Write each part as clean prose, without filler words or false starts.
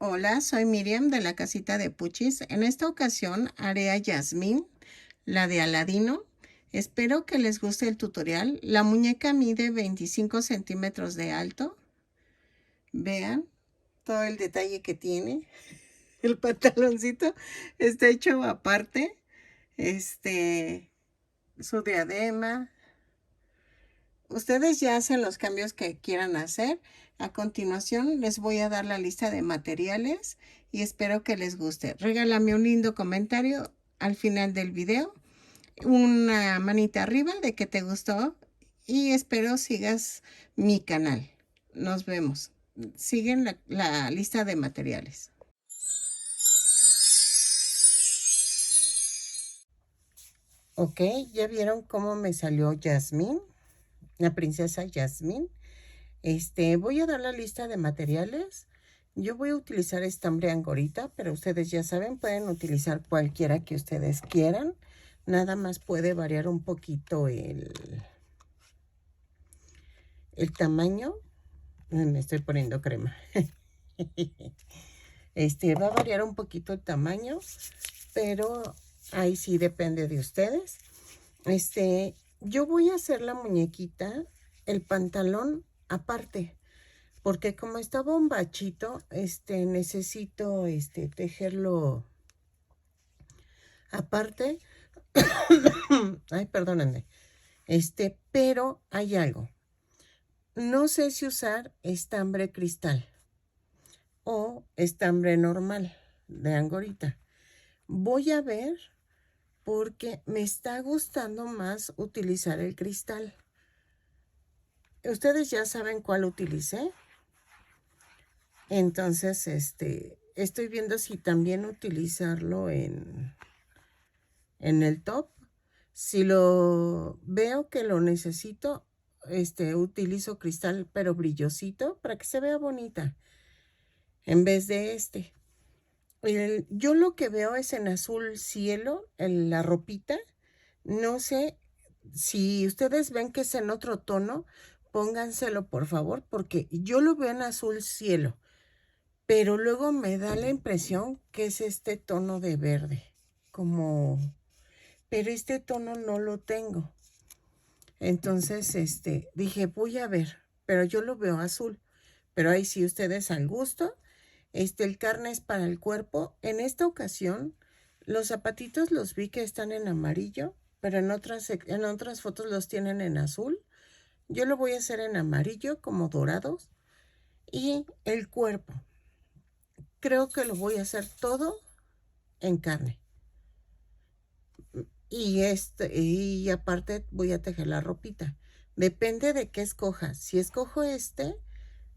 Hola, soy Miriam de la casita de Puchis. En esta ocasión haré a Yasmín, la de Aladino. Espero que les guste el tutorial. La muñeca mide 25 centímetros de alto. Vean todo el detalle que tiene. El pantaloncito está hecho aparte. Su diadema. Ustedes ya hacen los cambios que quieran hacer. A continuación les voy a dar la lista de materiales y espero que les guste. Regálame un lindo comentario al final del video, una manita arriba de que te gustó y espero sigas mi canal. Nos vemos. Siguen la lista de materiales. Ok, ya vieron cómo me salió Yasmín, la princesa Yasmín. Voy a dar la lista de materiales. Yo voy a utilizar estambre angorita, pero ustedes ya saben, pueden utilizar cualquiera que ustedes quieran. Nada más puede variar un poquito el tamaño. Me estoy poniendo crema. Va a variar un poquito el tamaño, pero ahí sí depende de ustedes. Yo voy a hacer la muñequita, el pantalón aparte, porque como está bombachito, necesito tejerlo aparte. Ay, perdónenme. Pero hay algo. No sé si usar estambre cristal o estambre normal de angorita. Voy a ver porque me está gustando más utilizar el cristal. Ustedes ya saben cuál utilicé. Entonces, estoy viendo si también utilizarlo en el top. Si lo veo que lo necesito, utilizo cristal pero brillosito para que se vea bonita en vez de yo lo que veo es en azul cielo, en la ropita. No sé si ustedes ven que es en otro tono, pónganselo por favor, porque yo lo veo en azul cielo, pero luego me da la impresión que es este tono de verde, pero este tono no lo tengo. Entonces, dije, voy a ver, pero yo lo veo azul. Pero ahí sí, ustedes al gusto. El carne es para el cuerpo. En esta ocasión, los zapatitos los vi que están en amarillo, pero en otras fotos los tienen en azul. Yo lo voy a hacer en amarillo, como dorados. Y el cuerpo, creo que lo voy a hacer todo en carne. Y aparte voy a tejer la ropita. Depende de qué escoja. Si escojo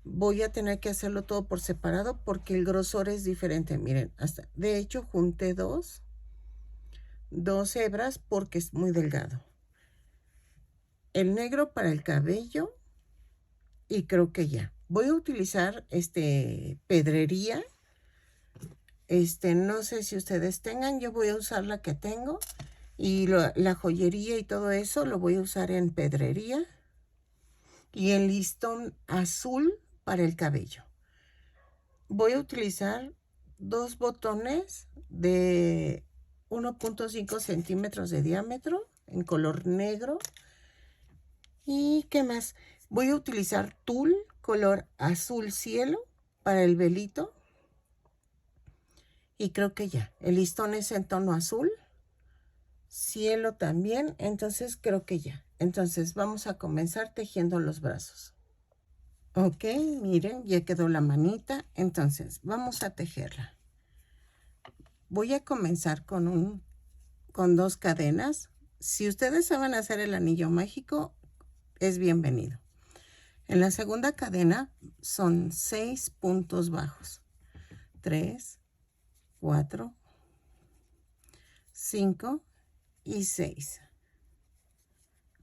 voy a tener que hacerlo todo por separado porque el grosor es diferente. Miren, de hecho junté dos hebras porque es muy delgado. El negro para el cabello y creo que ya. Voy a utilizar pedrería. No sé si ustedes tengan, yo voy a usar la que tengo. Y la joyería y todo eso lo voy a usar en pedrería. Y el listón azul para el cabello. Voy a utilizar 2 botones de 1.5 centímetros de diámetro en color negro. ¿Y qué más? Voy a utilizar tul color azul cielo para el velito. Y creo que ya. El listón es en tono azul. Cielo también. Entonces creo que ya. Entonces vamos a comenzar tejiendo los brazos. Ok, miren, ya quedó la manita. Entonces vamos a tejerla. Voy a comenzar con 2 cadenas. Si ustedes saben hacer el anillo mágico, es bienvenido. En la segunda cadena son 6 puntos bajos. 3, 4, 5 y 6.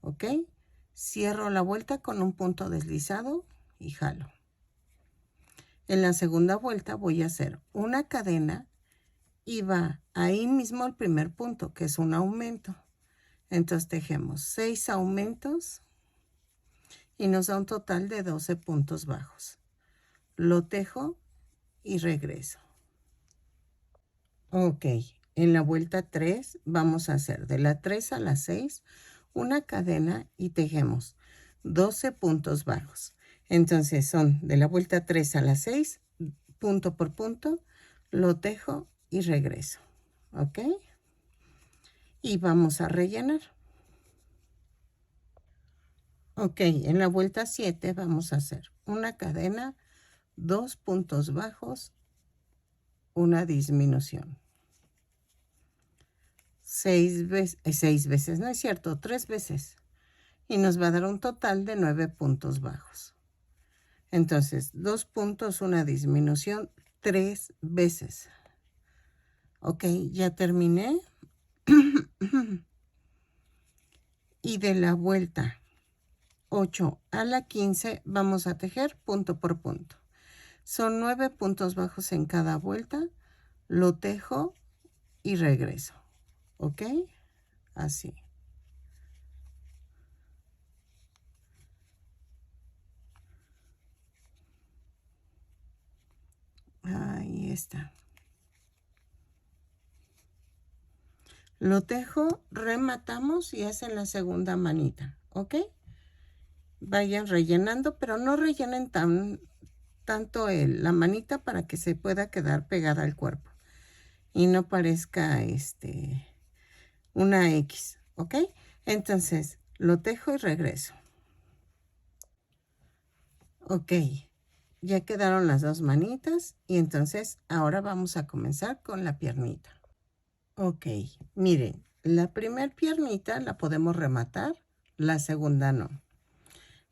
¿Ok? Cierro la vuelta con un punto deslizado y jalo. En la segunda vuelta voy a hacer una cadena y va ahí mismo el primer punto, que es un aumento. Entonces tejemos 6 aumentos y nos da un total de 12 puntos bajos. Lo tejo y regreso. Ok, en la vuelta 3 vamos a hacer de la 3 a la 6 una cadena y tejemos 12 puntos bajos. Entonces son de la vuelta 3 a la 6, punto por punto, lo tejo y regreso. ¿Ok? Y vamos a rellenar. Ok, en la vuelta 7 vamos a hacer una cadena, 2 puntos bajos, una disminución. 6 veces, no es cierto, 3 veces. Y nos va a dar un total de 9 puntos bajos. Entonces, 2 puntos, una disminución, 3 veces. Ok, ya terminé. Y de la vuelta 8 a la 15 vamos a tejer punto por punto. Son 9 puntos bajos en cada vuelta. Lo tejo y regreso. ¿Ok? Así. Ahí está. Lo tejo, rematamos y hacen la segunda manita. ¿Ok? Vayan rellenando, pero no rellenen tanto la manita para que se pueda quedar pegada al cuerpo y no parezca una X, ¿ok? Entonces lo tejo y regreso. Ok, ya quedaron las dos manitas y entonces ahora vamos a comenzar con la piernita. Ok, miren, la primer piernita la podemos rematar, la segunda no.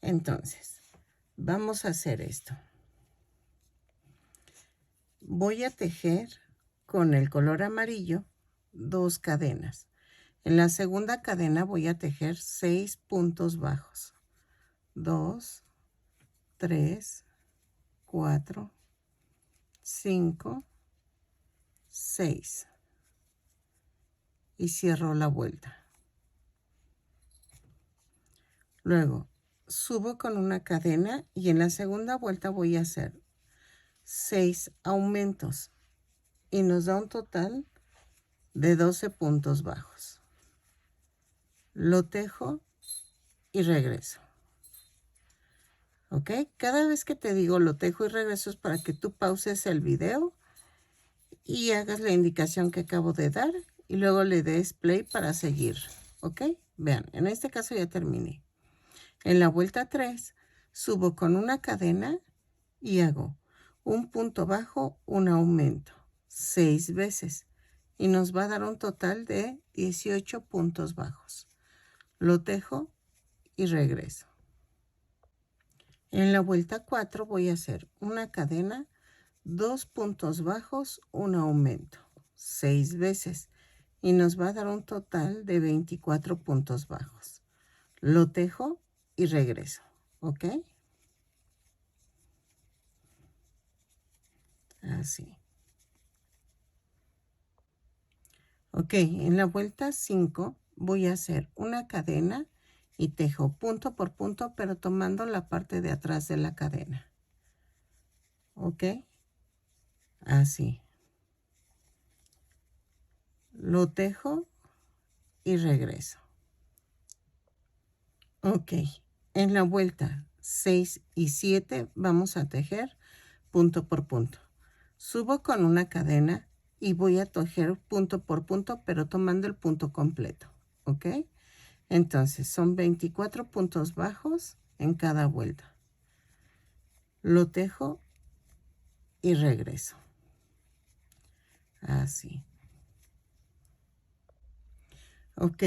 Entonces, vamos a hacer esto. Voy a tejer con el color amarillo 2 cadenas. En la segunda cadena voy a tejer 6 puntos bajos. 2, 3, 4, 5, 6. Y cierro la vuelta. Luego subo con una cadena y en la segunda vuelta voy a hacer 6 aumentos. Y nos da un total de 12 puntos bajos. Lo tejo y regreso. ¿Ok? Cada vez que te digo lo tejo y regreso es para que tú pauses el video y hagas la indicación que acabo de dar y luego le des play para seguir. ¿Ok? Vean, en este caso ya terminé. En la vuelta 3 subo con una cadena y hago un punto bajo, un aumento, 6 veces. Y nos va a dar un total de 18 puntos bajos. Lo tejo y regreso. En la vuelta 4 voy a hacer una cadena, 2 puntos bajos, un aumento, 6 veces. Y nos va a dar un total de 24 puntos bajos. Lo tejo y regreso. ¿Ok? Así. Ok, en la vuelta 5 voy a hacer una cadena y tejo punto por punto, pero tomando la parte de atrás de la cadena. ¿Ok? Así. Lo tejo y regreso. Ok, en la vuelta 6 y 7 vamos a tejer punto por punto. Subo con una cadena y voy a tejer punto por punto, pero tomando el punto completo. ¿Ok? Entonces son 24 puntos bajos en cada vuelta. Lo tejo y regreso. Así. Ok,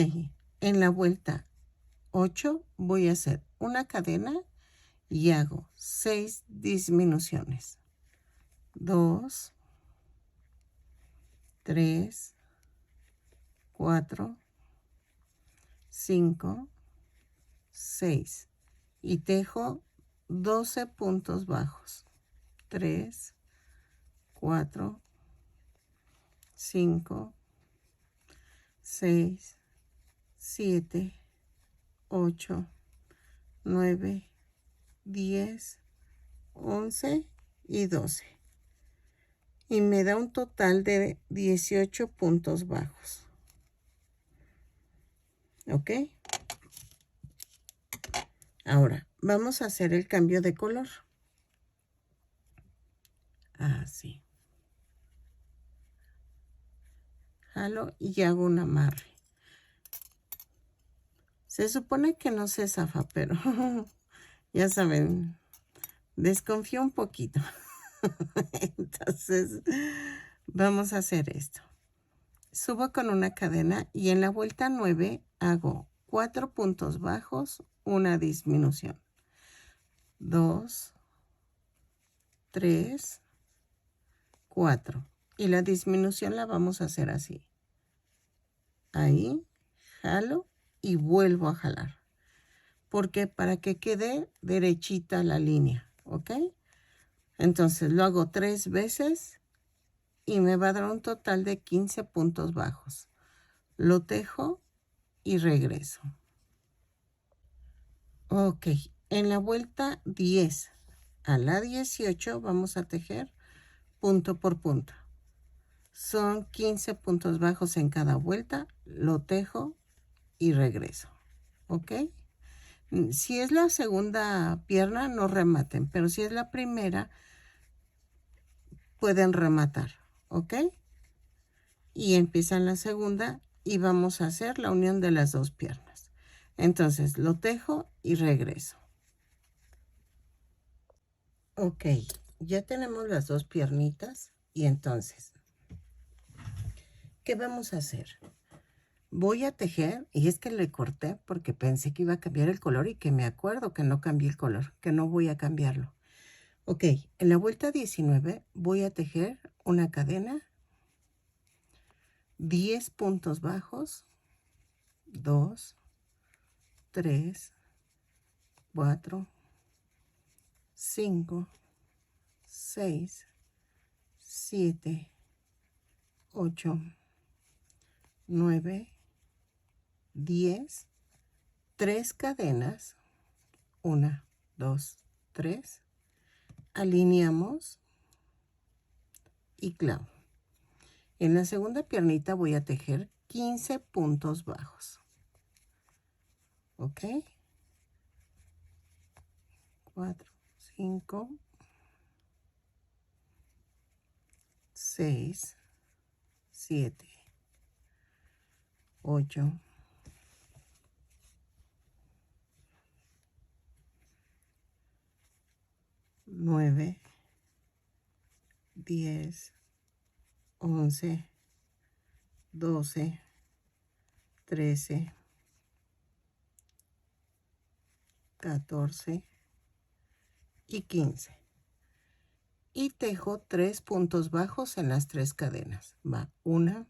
en la vuelta 8 voy a hacer una cadena y hago 6 disminuciones. 2, 3, 4, 5, 6. Y tejo 12 puntos bajos. 3, 4, 5, 6, 7, 8, 9, 10, 11 y 12. y me da un total de 18 puntos bajos. ¿Ok? Ahora, vamos a hacer el cambio de color. Así. Jalo y hago un amarre. Se supone que no se zafa, pero ya saben, desconfío un poquito. Entonces, vamos a hacer esto. Subo con una cadena y en la vuelta 9 hago 4 puntos bajos, una disminución. 2, 3, 4. Y la disminución la vamos a hacer así. Ahí, jalo y vuelvo a jalar. Porque para que quede derechita la línea, ¿ok? Entonces lo hago 3 veces y me va a dar un total de 15 puntos bajos. Lo tejo y regreso. Ok, en la vuelta 10 a la 18 vamos a tejer punto por punto. Son 15 puntos bajos en cada vuelta, lo tejo y regreso. ¿Ok? Si es la segunda pierna, no rematen, pero si es la primera, pueden rematar. ¿Ok? Y empiezan la segunda y vamos a hacer la unión de las dos piernas. Entonces lo tejo y regreso. Ok, ya tenemos las dos piernitas y entonces, ¿qué vamos a hacer? Voy a tejer, y es que le corté porque pensé que iba a cambiar el color y que me acuerdo que no cambié el color, que no voy a cambiarlo. Ok, en la vuelta 19 voy a tejer una cadena, 10 puntos bajos, 2, 3, 4, 5, 6, 7, 8, 9, 10, 3 cadenas, 1, 2, 3, alineamos y clavo. En la segunda piernita voy a tejer 15 puntos bajos. ¿Ok? 4, 5, 6, 7, 8, 9, 10, 11, 12, 13, 14 y 15. Y tejo 3 puntos bajos en las 3 cadenas. Va 1,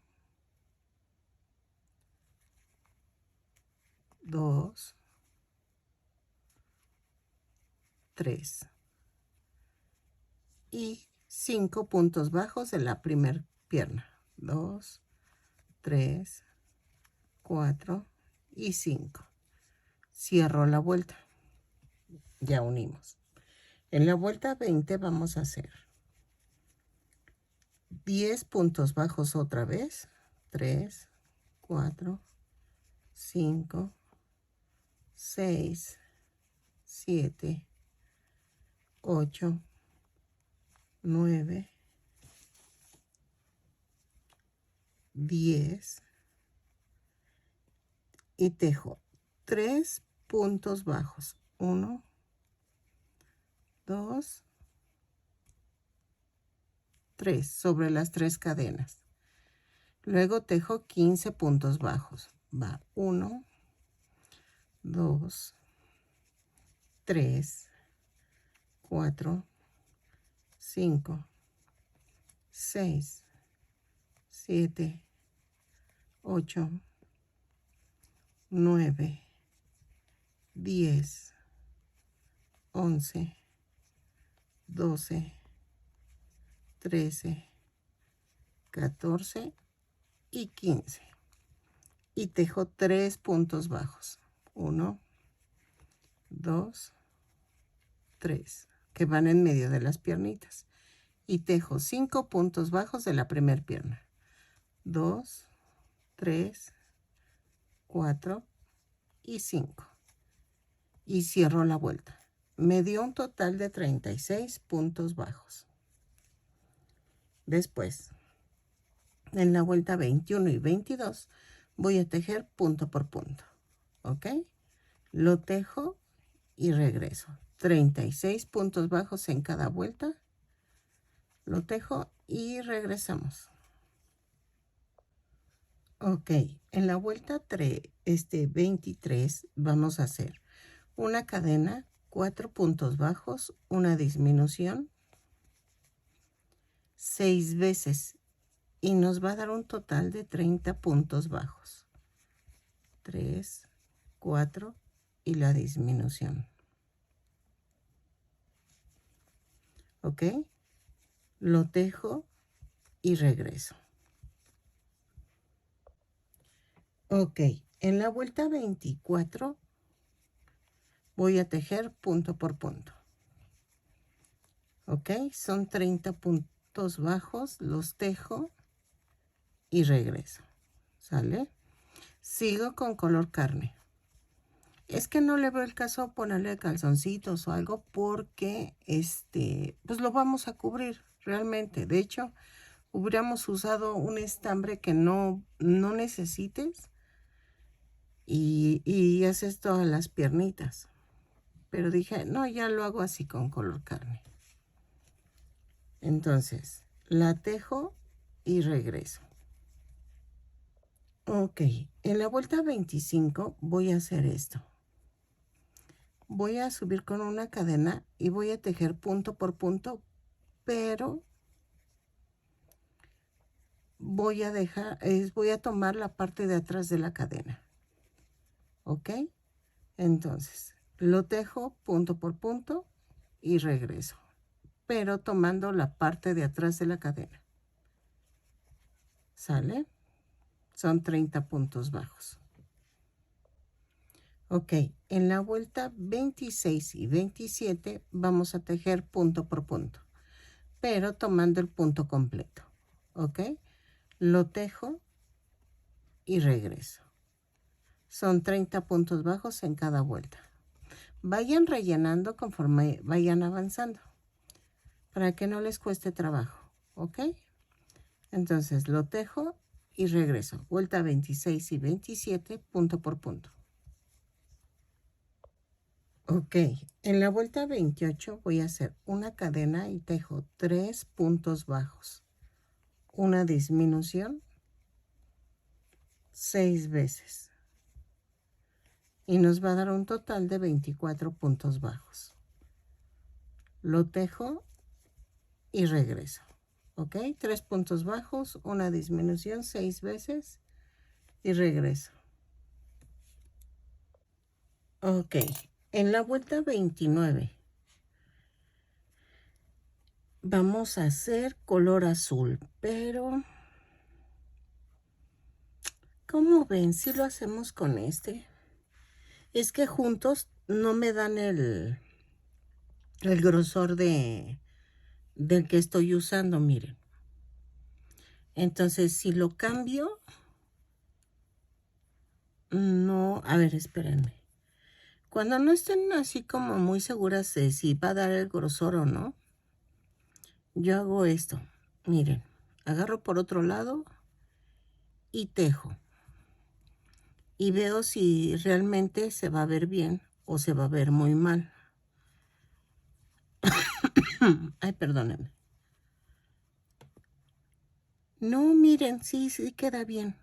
2, 3 y 5 puntos bajos en la primera pierna. 2, 3, 4 y 5. Cierro la vuelta. Ya unimos. En la vuelta 20 vamos a hacer 10 puntos bajos otra vez. 3, 4, 5, 6, 7, 8, 9, 10 y tejo 3 puntos bajos. 1, 2, 3 sobre las 3 cadenas. Luego tejo 15 puntos bajos. Va 1, 2, 3, 4, 5, 6, 7, 8, 9, 10, 11, 12, 13, 14 y 15. Y tejo 3 puntos bajos. 1, 2, 3, que van en medio de las piernitas. y tejo 5 puntos bajos de la primera pierna. 2, 3, 4 y 5. Y cierro la vuelta. Me dio un total de 36 puntos bajos. Después, en la vuelta 21 y 22, voy a tejer punto por punto. ¿Ok? Lo tejo y regreso. 36 puntos bajos en cada vuelta. Lo tejo y regresamos. Ok, en la vuelta 23 vamos a hacer una cadena, 4 puntos bajos, una disminución, 6 veces y nos va a dar un total de 30 puntos bajos. 3, 4 y la disminución. Ok, lo tejo y regreso. Ok, en la vuelta 24 voy a tejer punto por punto. Ok, son 30 puntos bajos, los tejo y regreso. ¿Sale? Sigo con color carne. Es que no le veo el caso ponerle calzoncitos o algo porque pues lo vamos a cubrir realmente. De hecho, hubiéramos usado un estambre que no necesites y haces todas las piernitas. Pero dije, no, ya lo hago así con color carne. Entonces, la tejo y regreso. Ok, en la vuelta 25 voy a hacer esto. Voy a subir con una cadena y voy a tejer punto por punto, pero voy a tomar la parte de atrás de la cadena. ¿Ok? Entonces, lo tejo punto por punto y regreso, pero tomando la parte de atrás de la cadena. ¿Sale? Son 30 puntos bajos. Ok, en la vuelta 26 y 27 vamos a tejer punto por punto, pero tomando el punto completo. ¿Ok? Lo tejo y regreso. Son 30 puntos bajos en cada vuelta. Vayan rellenando conforme vayan avanzando, para que no les cueste trabajo. ¿Ok? Entonces lo tejo y regreso. Vuelta 26 y 27, punto por punto. Ok, en la vuelta 28 voy a hacer una cadena y tejo 3 puntos bajos, una disminución 6 veces y nos va a dar un total de 24 puntos bajos. Lo tejo y regreso. Ok, 3 puntos bajos, una disminución 6 veces y regreso. Ok, en la vuelta 29 vamos a hacer color azul, pero ¿cómo ven? Si lo hacemos con este. Es que juntos no me dan el grosor del que estoy usando, miren. Entonces, si lo cambio, no, a ver, espérenme. Cuando no estén así como muy seguras de si va a dar el grosor o no, yo hago esto. Miren, agarro por otro lado y tejo. Y veo si realmente se va a ver bien o se va a ver muy mal. Ay, perdónenme. No, miren, sí queda bien.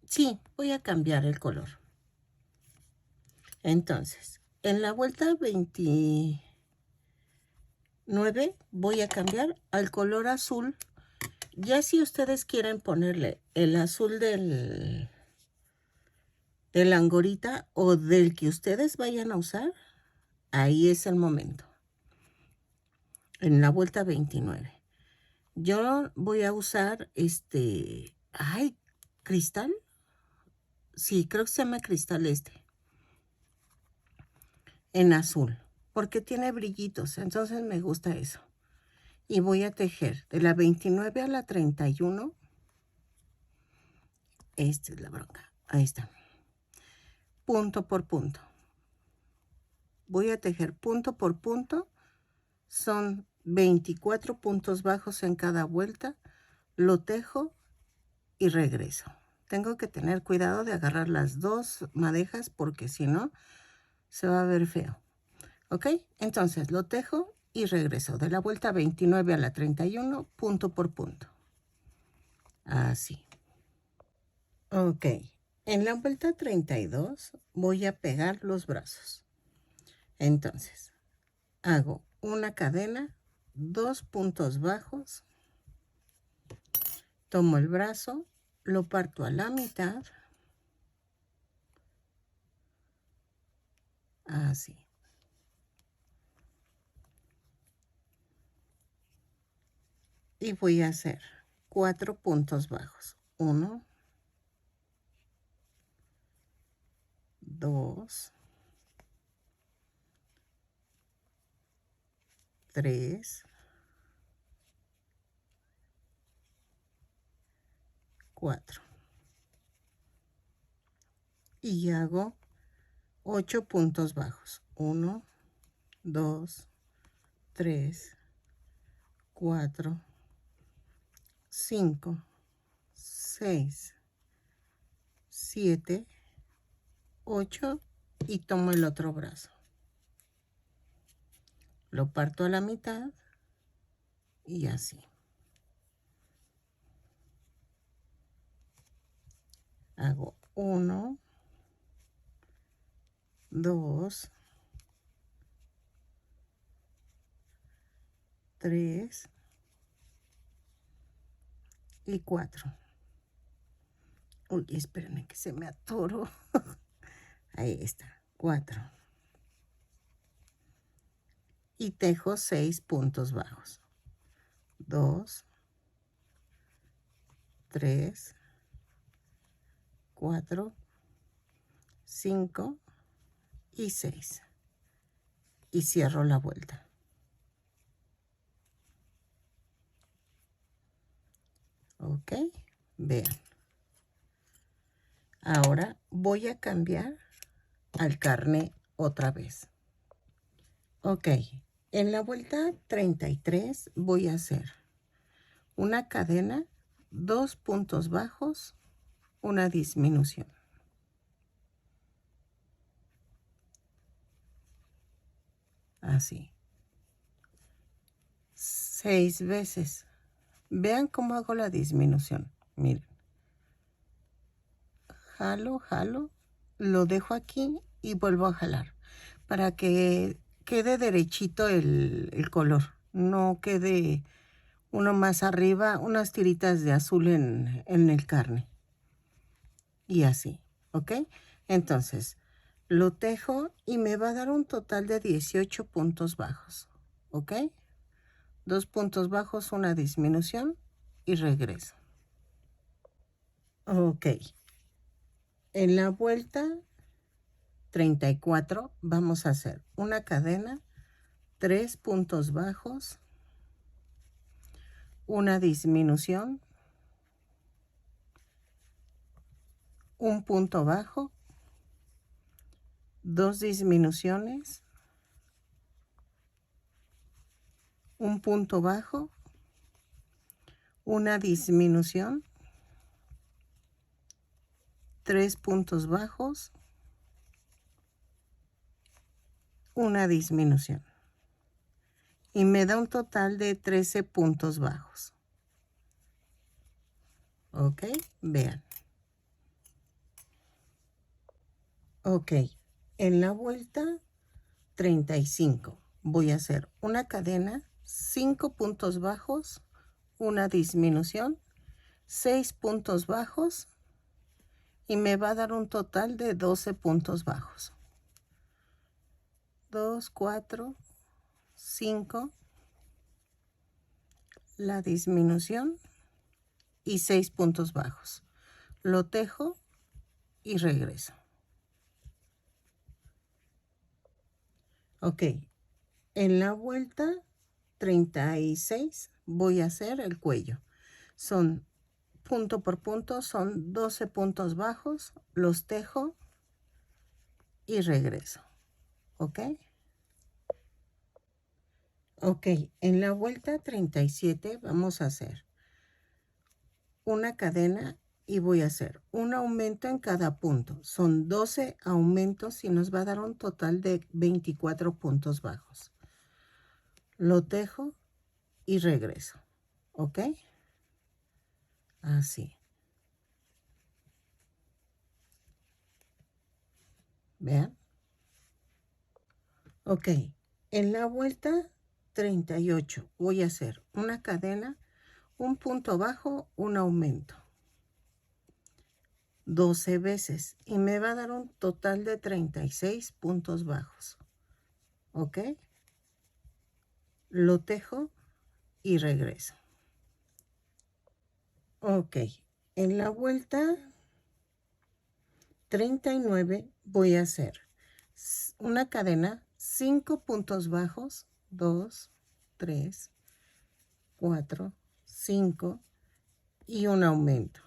Sí, voy a cambiar el color. Entonces, en la vuelta 29 voy a cambiar al color azul. Ya si ustedes quieren ponerle el azul de la angorita o del que ustedes vayan a usar, ahí es el momento. En la vuelta 29. Yo voy a usar ay, cristal. Sí, creo que se llama cristal este. en azul, porque tiene brillitos, entonces me gusta eso. Y voy a tejer de la 29 a la 31. Esta es la bronca, ahí está. Punto por punto. Voy a tejer punto por punto. Son 24 puntos bajos en cada vuelta. Lo tejo y regreso. Tengo que tener cuidado de agarrar las dos madejas porque si no se va a ver feo. ¿Ok? Entonces lo tejo y regreso de la vuelta 29 a la 31, punto por punto. Así. Ok. En la vuelta 32 voy a pegar los brazos. Entonces, hago una cadena, 2 puntos bajos, tomo el brazo, lo parto a la mitad, así. Y voy a hacer 4 puntos bajos. 1, 2, 3, 4. Y hago 8 puntos bajos. 1, 2, 3, 4, 5, 6, 7, 8 y tomo el otro brazo. Lo parto a la mitad y así. Hago 1, 2, 3 y 4. Uy, espérenme que se me atoró. Ahí está, 4. Y tejo 6 puntos bajos. 2, 3, 4, 5 y 6. Y cierro la vuelta. Ok, vean. Ahora voy a cambiar al carné otra vez. Ok, en la vuelta 33 voy a hacer una cadena, 2 puntos bajos, una disminución. Así. 6 veces. Vean cómo hago la disminución. Miren. Jalo, jalo, lo dejo aquí y vuelvo a jalar para que quede derechito el color. No quede uno más arriba, unas tiritas de azul en el carne. Y así, ¿ok? Entonces, lo tejo y me va a dar un total de 18 puntos bajos, ¿ok? 2 puntos bajos, una disminución y regreso. Ok. En la vuelta 34 vamos a hacer una cadena, 3 puntos bajos, una disminución, un punto bajo, 2 disminuciones, un punto bajo, una disminución, 3 puntos bajos, una disminución. Y me da un total de 13 puntos bajos. ¿Ok? Vean. Ok. En la vuelta 35 voy a hacer una cadena, 5 puntos bajos, una disminución, 6 puntos bajos y me va a dar un total de 12 puntos bajos. 2, 4, 5, la disminución y 6 puntos bajos. Lo tejo y regreso. Ok, en la vuelta 36 voy a hacer el cuello. Son punto por punto, son 12 puntos bajos, los tejo y regreso. ¿Ok? Ok, en la vuelta 37 vamos a hacer una cadena y voy a hacer un aumento en cada punto. Son 12 aumentos y nos va a dar un total de 24 puntos bajos. Lo tejo y regreso. ¿Ok? Así. Vean. Ok, en la vuelta 38 voy a hacer una cadena, un punto bajo, un aumento. 12 veces y me va a dar un total de 36 puntos bajos. ¿Ok? Lo tejo y regreso. Ok, en la vuelta 39 voy a hacer una cadena, 5 puntos bajos, 2, 3, 4, 5 y un aumento.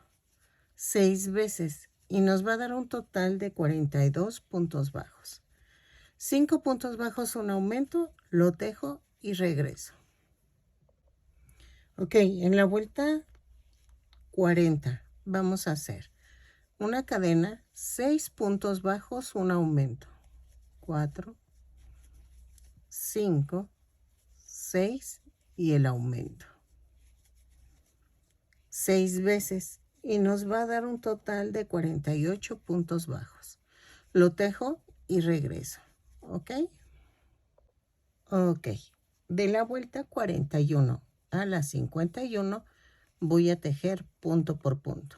6 veces y nos va a dar un total de 42 puntos bajos. 5 puntos bajos, un aumento, lo tejo y regreso. Ok, en la vuelta 40 vamos a hacer una cadena, 6 puntos bajos, un aumento. 4, 5, 6 y el aumento. 6 veces y nos va a dar un total de 48 puntos bajos. Lo tejo y regreso. ¿Ok? Ok. De la vuelta 41 a la 51 voy a tejer punto por punto.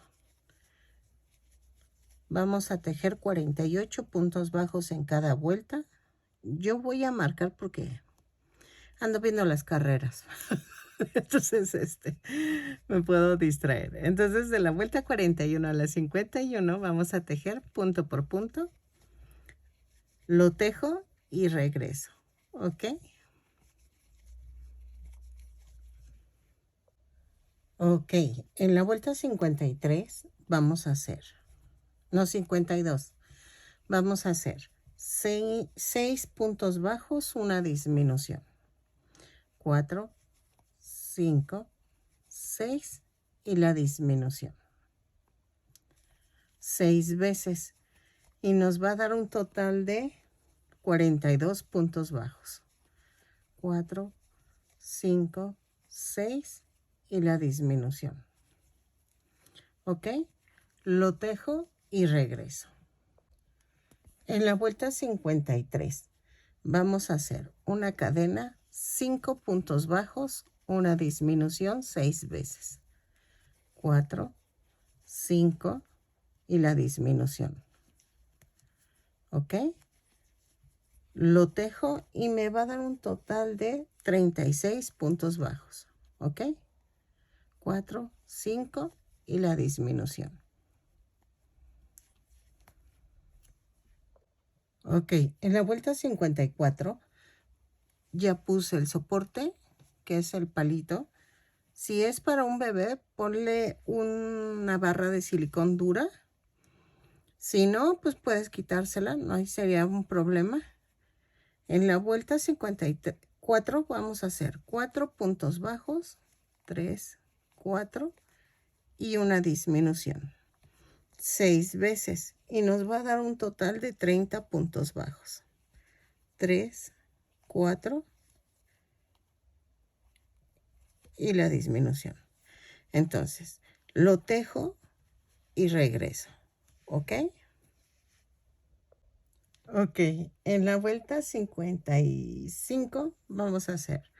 Vamos a tejer 48 puntos bajos en cada vuelta. Yo voy a marcar porque ando viendo las carreras. Entonces, me puedo distraer. Entonces, de la vuelta 41 a la 51 vamos a tejer punto por punto. Lo tejo y regreso. ¿Ok? Ok. En la vuelta 53 vamos a hacer, no 52, vamos a hacer 6 puntos bajos, una disminución. 4, 5, 6 y la disminución. 6 veces y nos va a dar un total de 42 puntos bajos. 4, 5, 6 y la disminución. ¿Ok? Lo tejo y regreso. En la vuelta 53 vamos a hacer una cadena, 5 puntos bajos, una disminución 6 veces. 4, 5 y la disminución. ¿Ok? Lo tejo y me va a dar un total de 36 puntos bajos. ¿Ok? 4, 5 y la disminución. Ok, en la vuelta 54 ya puse el soporte, que es el palito. Si es para un bebé, ponle una barra de silicón dura. Si no, pues puedes quitársela, no ahí sería un problema. En la vuelta 54 vamos a hacer 4 puntos bajos, 3, 4 y una disminución. 6 veces y nos va a dar un total de 30 puntos bajos. 3, 4 y la disminución. Entonces, lo tejo y regreso. ¿Ok? Ok, en la vuelta 55 vamos a hacer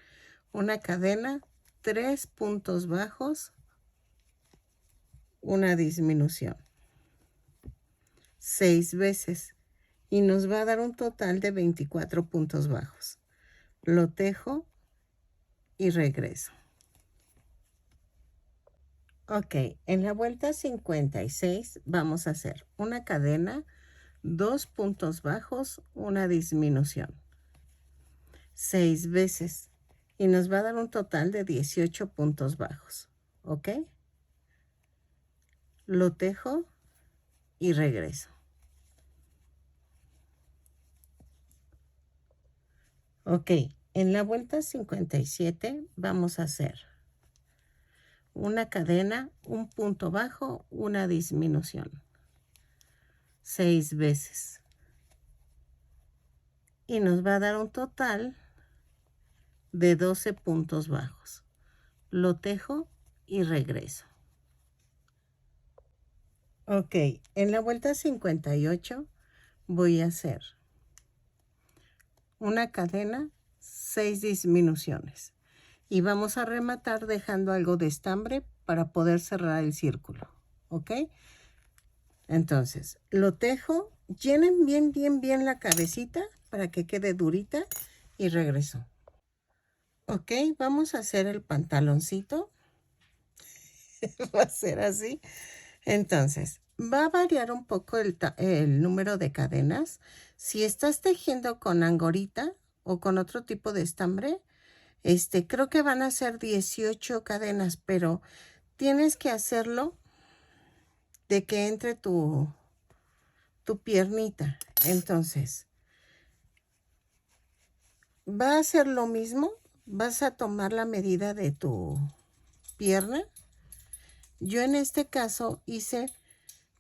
una cadena, 3 puntos bajos, una disminución. 6 veces y nos va a dar un total de 24 puntos bajos. Lo tejo y regreso. Ok, en la vuelta 56 vamos a hacer una cadena, 2 puntos bajos, una disminución. 6 veces y nos va a dar un total de 18 puntos bajos, ¿ok? Lo tejo y regreso. Ok, en la vuelta 57 vamos a hacer una cadena, un punto bajo, una disminución. 6 veces. Y nos va a dar un total de 12 puntos bajos. Lo tejo y regreso. Ok, en la vuelta 58 voy a hacer una cadena, 6 disminuciones. Y vamos a rematar dejando algo de estambre para poder cerrar el círculo. ¿Ok? Entonces, lo tejo, llenen bien la cabecita para que quede durita y regreso. Ok, vamos a hacer el pantaloncito. Va a ser así. Entonces, va a variar un poco el número de cadenas. Si estás tejiendo con angorita o con otro tipo de estambre, creo que van a ser 18 cadenas, pero tienes que hacerlo de que entre tu piernita. Entonces, va a ser lo mismo. Vas a tomar la medida de tu pierna. Yo en este caso hice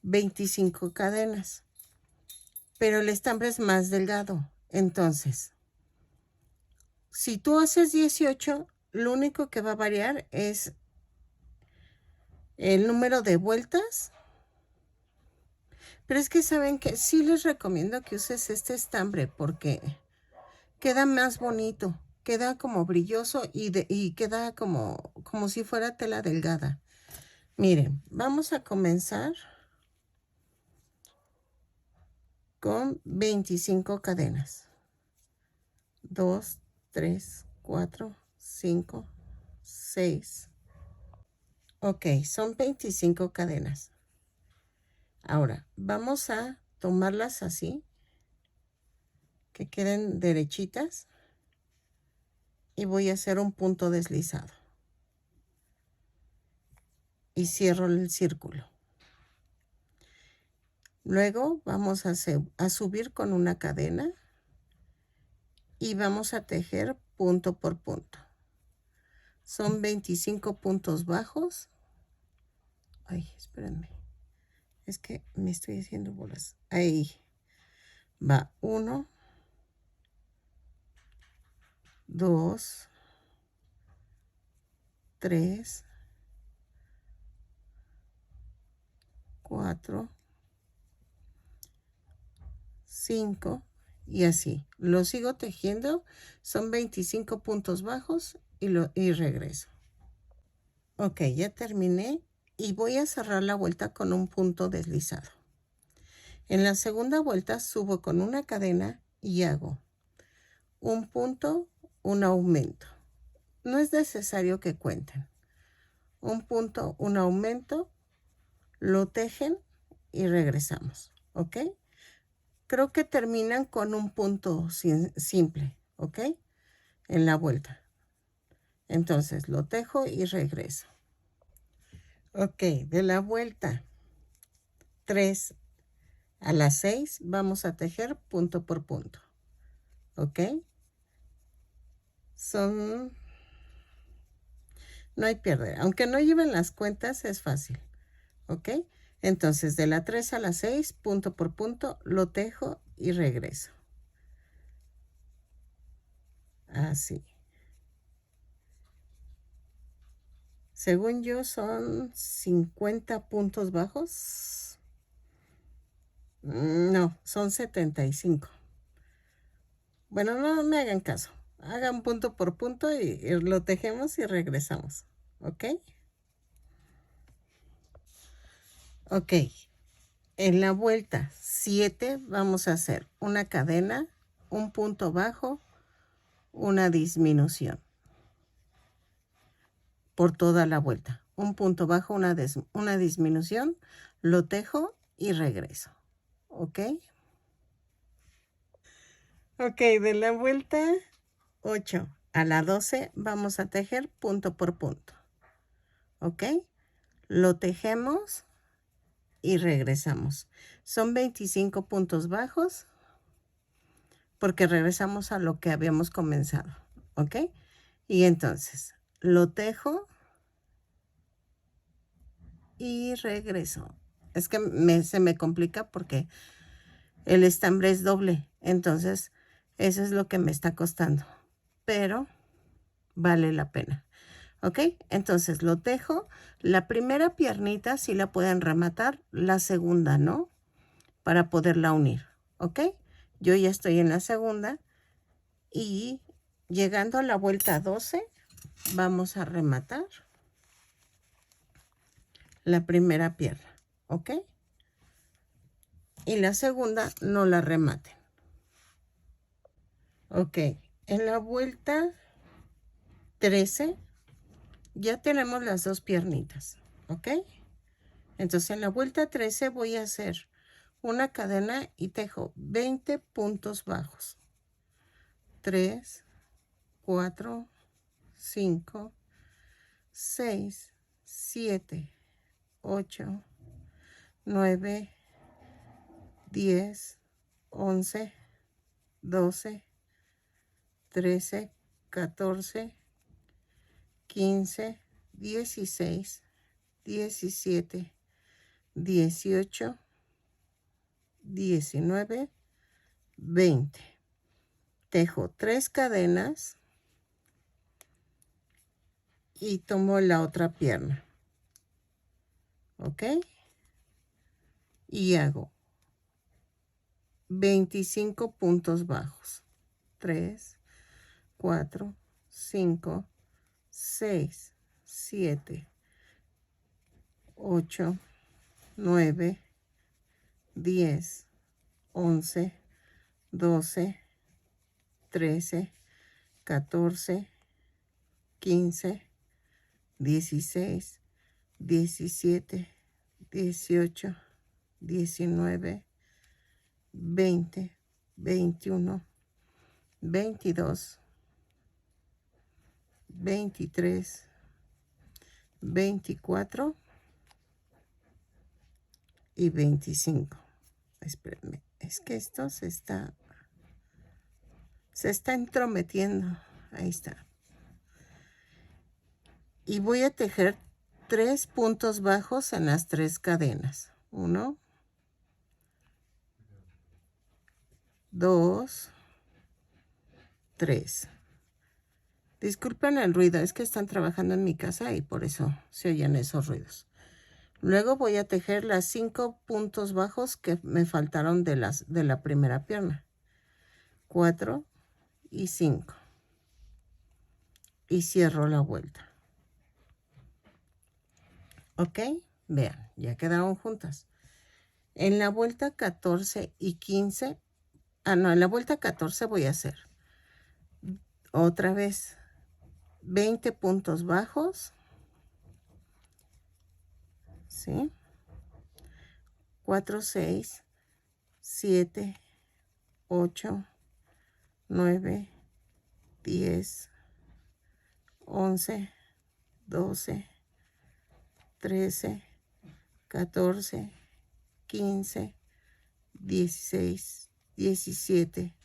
25 cadenas, pero el estambre es más delgado. Entonces, si tú haces 18, lo único que va a variar es el número de vueltas. Pero es que saben que sí les recomiendo que uses este estambre porque queda más bonito, queda como brilloso y queda como si fuera tela delgada. Miren, vamos a comenzar con 25 cadenas. 2, 3, 4, 5, 6. Ok, son 25 cadenas. Ahora, vamos a tomarlas así, que queden derechitas. Y voy a hacer un punto deslizado. Y cierro el círculo. Luego vamos a subir con una cadena. Y vamos a tejer punto por punto. Son 25 puntos bajos. Ay, espérenme. Es que me estoy haciendo bolas. Ahí va 1, 2, 3, 4, 5 y así. Lo sigo tejiendo. Son 25 puntos bajos y regreso. Ok, ya terminé y voy a cerrar la vuelta con un punto deslizado. En la segunda vuelta subo con una cadena y hago un punto, un aumento. No es necesario que cuenten. Un punto, un aumento, lo tejen y regresamos, ¿ok? Creo que terminan con un punto simple, ¿ok? En la vuelta. Entonces lo tejo y regreso. Ok, de la vuelta 3 a la 6 vamos a tejer punto por punto, ¿ok? No hay pierde. Aunque no lleven las cuentas, es fácil, ¿ok? Entonces, de la 3 a la 6, punto por punto, lo tejo y regreso. Así. Según yo, son 50 puntos bajos. No, son 75. Bueno, no me hagan caso. Hagan punto por punto y lo tejemos y regresamos, ¿ok? Ok. En la vuelta 7 vamos a hacer una cadena, un punto bajo, una disminución por toda la vuelta. Un punto bajo, una disminución, lo tejo y regreso. ¿Ok? Ok, de la vuelta 8 a la 12 vamos a tejer punto por punto. ¿Ok? Lo tejemos y regresamos. Son 25 puntos bajos porque regresamos a lo que habíamos comenzado. ¿Ok? Y entonces lo tejo y regreso. Es que se me complica porque el estambre es doble. Entonces, eso es lo que me está costando. Pero vale la pena. ¿Ok? Entonces lo tejo. La primera piernita sí la pueden rematar, la segunda no, para poderla unir. ¿Ok? Yo ya estoy en la segunda y llegando a la vuelta 12 vamos a rematar la primera pierna. ¿Ok? Y la segunda no la rematen. Ok, en la vuelta 13 ya tenemos las dos piernitas. ¿Ok? Entonces en la vuelta 13 voy a hacer una cadena y tejo 20 puntos bajos. 3, 4, 5, 6, 7, 8, 9, 10, 11, 12, 13, 14, 15, 16, 17, 18, 19, 20. Tejo 3 cadenas y tomo la otra pierna. ¿Ok? Y hago 25 puntos bajos. 3, 4, 5, 6, 7, 8, 9, 10, 11, 12, 13, 14, 15, 16, 17, 18, 19, 20, 21, 22, 23, 24 y 25. Espérenme, es que esto se está entrometiendo. Ahí está. Y voy a tejer 3 puntos bajos en las 3 cadenas. 1, 2, 3. Disculpen el ruido, es que están trabajando en mi casa y por eso se oyen esos ruidos. Luego voy a tejer las 5 puntos bajos que me faltaron de la primera pierna. 4 y 5. Y cierro la vuelta. ¿Ok? Vean, ya quedaron juntas. En la vuelta 14 y 15, no, en la vuelta 14 voy a hacer otra vez 20 puntos bajos, ¿sí? 4, 6, 7, 8, 9, 10, 11, 12, 13, 14, 15, 16, 17,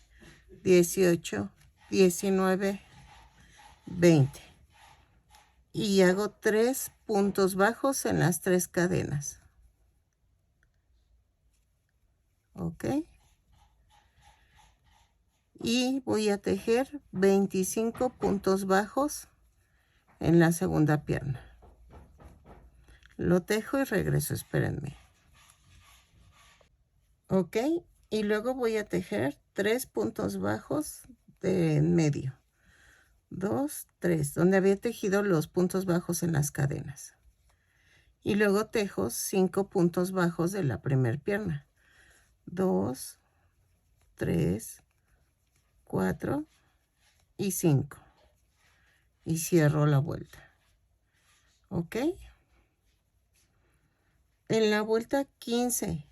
18, 19, 20. Y hago 3 puntos bajos en las 3 cadenas. ¿Ok? Y voy a tejer 25 puntos bajos en la segunda pierna. Lo tejo y regreso, espérenme. ¿Ok? Y luego voy a tejer 3 puntos bajos de en medio. 2, 3, donde había tejido los puntos bajos en las cadenas. Y luego tejo 5 puntos bajos de la primera pierna. 2, 3, 4 y 5. Y cierro la vuelta. ¿Ok? En la vuelta 15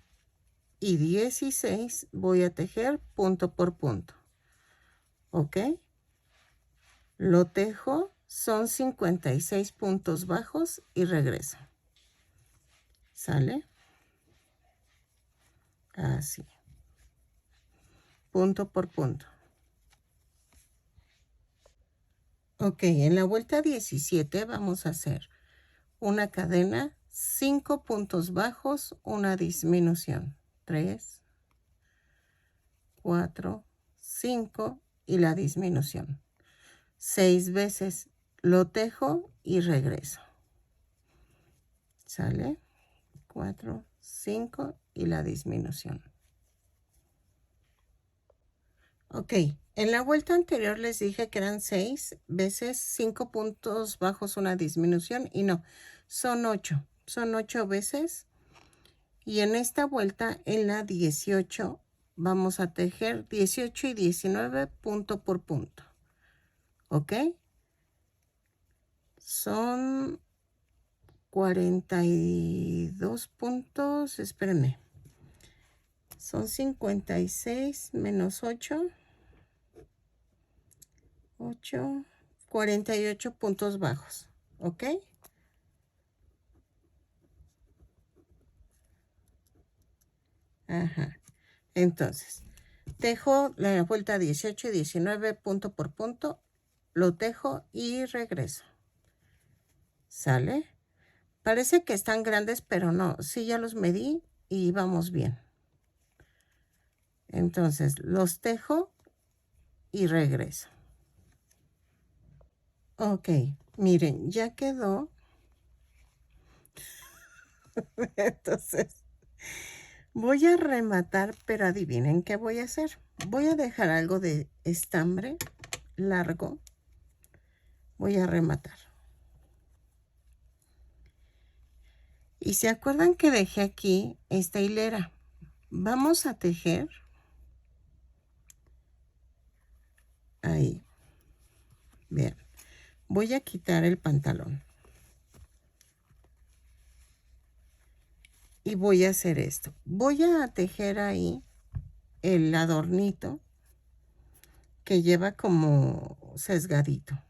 y 16 voy a tejer punto por punto. ¿Ok? Lo tejo, son 56 puntos bajos y regreso. ¿Sale? Así. Punto por punto. Ok, en la vuelta 17 vamos a hacer una cadena, 5 puntos bajos, una disminución. 3, 4, 5 y la disminución. 6 veces lo tejo y regreso. ¿Sale? 4, 5 y la disminución. Ok, en la vuelta anterior les dije que eran 6 veces 5 puntos bajos, una disminución, y no, son 8. Son 8 veces. Y en esta vuelta, en la 18, vamos a tejer 18 y 19 punto por punto. ¿Ok? Son 42 puntos, espérenme. Son 56 menos 8. 48 puntos bajos. ¿Ok? Ajá. Entonces, tejo la vuelta 18 y 19 punto por punto. Lo tejo y regreso. ¿Sale? Parece que están grandes, pero no. Sí, ya los medí y vamos bien. Entonces, los tejo y regreso. Ok, miren, ya quedó. Entonces, voy a rematar, pero adivinen qué voy a hacer. Voy a dejar algo de estambre largo. Voy a rematar. Y se acuerdan que dejé aquí esta hilera. Vamos a tejer ahí. Vean, voy a quitar el pantalón. Y voy a hacer esto. Voy a tejer ahí el adornito que lleva como sesgadito,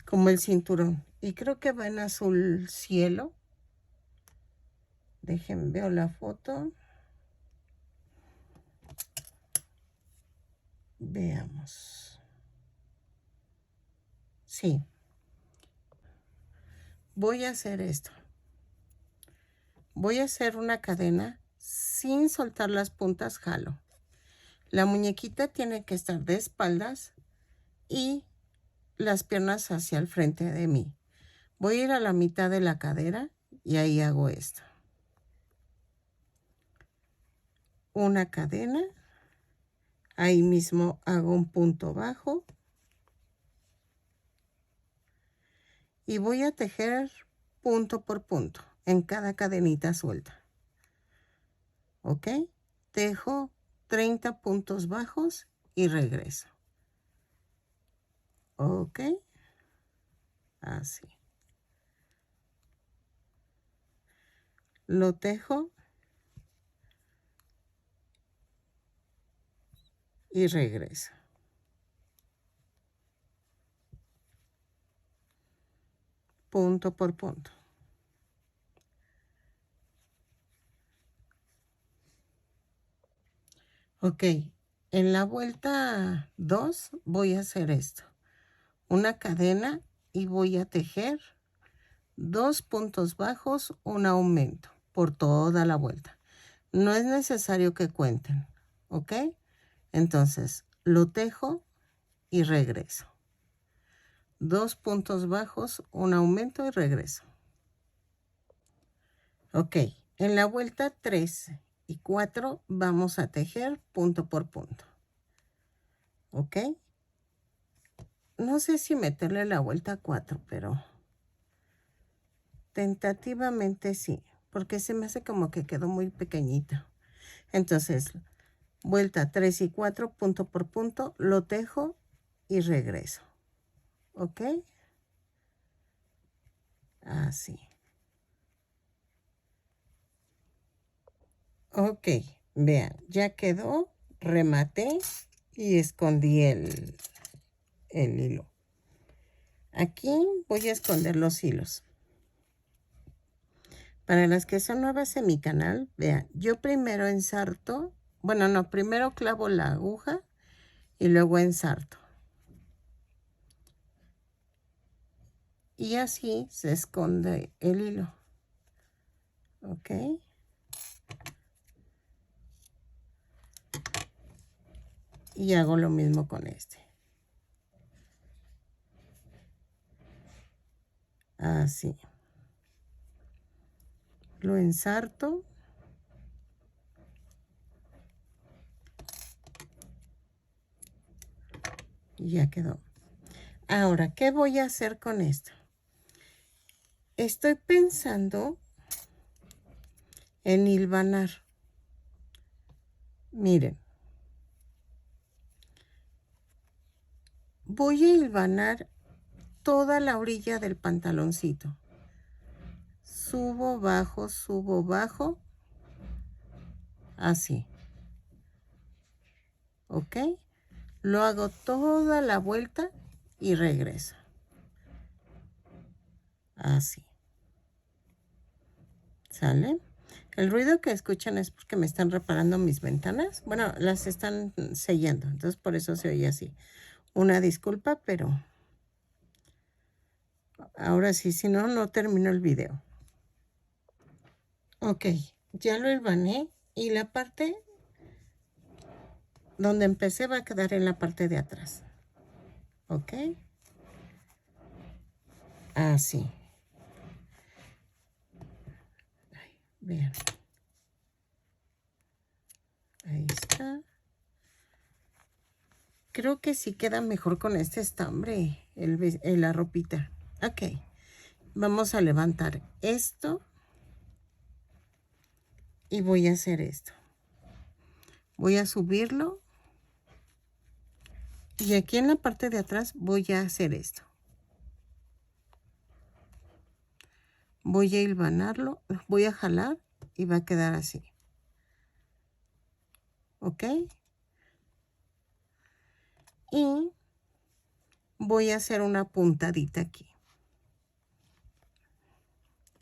como el cinturón. Y creo que va en azul cielo. Déjenme, veo la foto. Veamos. Sí. Voy a hacer esto. Voy a hacer una cadena sin soltar las puntas, jalo. La muñequita tiene que estar de espaldas y las piernas hacia el frente de mí. Voy a ir a la mitad de la cadera y ahí hago esto. Una cadena. Ahí mismo hago un punto bajo. Y voy a tejer punto por punto en cada cadenita suelta. ¿Ok? Tejo 30 puntos bajos y regreso. ¿Ok? Así. Lo tejo y regreso. Punto por punto. Ok, en la vuelta 2 voy a hacer esto. Una cadena y voy a tejer 2 puntos bajos, un aumento por toda la vuelta. No es necesario que cuenten, ¿ok? Entonces, lo tejo y regreso. 2 puntos bajos, un aumento y regreso. Ok, en la vuelta 3 y 4 vamos a tejer punto por punto. ¿Ok? No sé si meterle la vuelta 4, pero tentativamente sí, porque se me hace como que quedó muy pequeñito. Entonces, vuelta 3 y 4, punto por punto, lo tejo y regreso. ¿Ok? Así. Ok, vean, ya quedó, rematé y escondí el hilo. Aquí voy a esconder los hilos. Para las que son nuevas en mi canal, vean, yo primero ensarto, bueno, no, primero clavo la aguja y luego ensarto. Y así se esconde el hilo. ¿Ok? Y hago lo mismo con este. Así. Lo ensarto. Y ya quedó. Ahora, ¿qué voy a hacer con esto? Estoy pensando en hilvanar. Miren. Voy a hilvanar toda la orilla del pantaloncito. Subo, bajo. Así. ¿Ok? Lo hago toda la vuelta y regreso. Así. ¿Sale? El ruido que escuchan es porque me están reparando mis ventanas. Bueno, las están sellando, entonces por eso se oye así. Una disculpa, pero ahora sí, si no, no termino el video. Ok, ya lo hilvané y la parte donde empecé va a quedar en la parte de atrás. ¿Ok? Así. Ay, vean. Ahí está. Creo que sí queda mejor con este estambre, la ropita. Ok. Vamos a levantar esto. Y voy a hacer esto. Voy a subirlo. Y aquí en la parte de atrás voy a hacer esto. Voy a hilvanarlo. Voy a jalar y va a quedar así. ¿Ok? Y voy a hacer una puntadita aquí.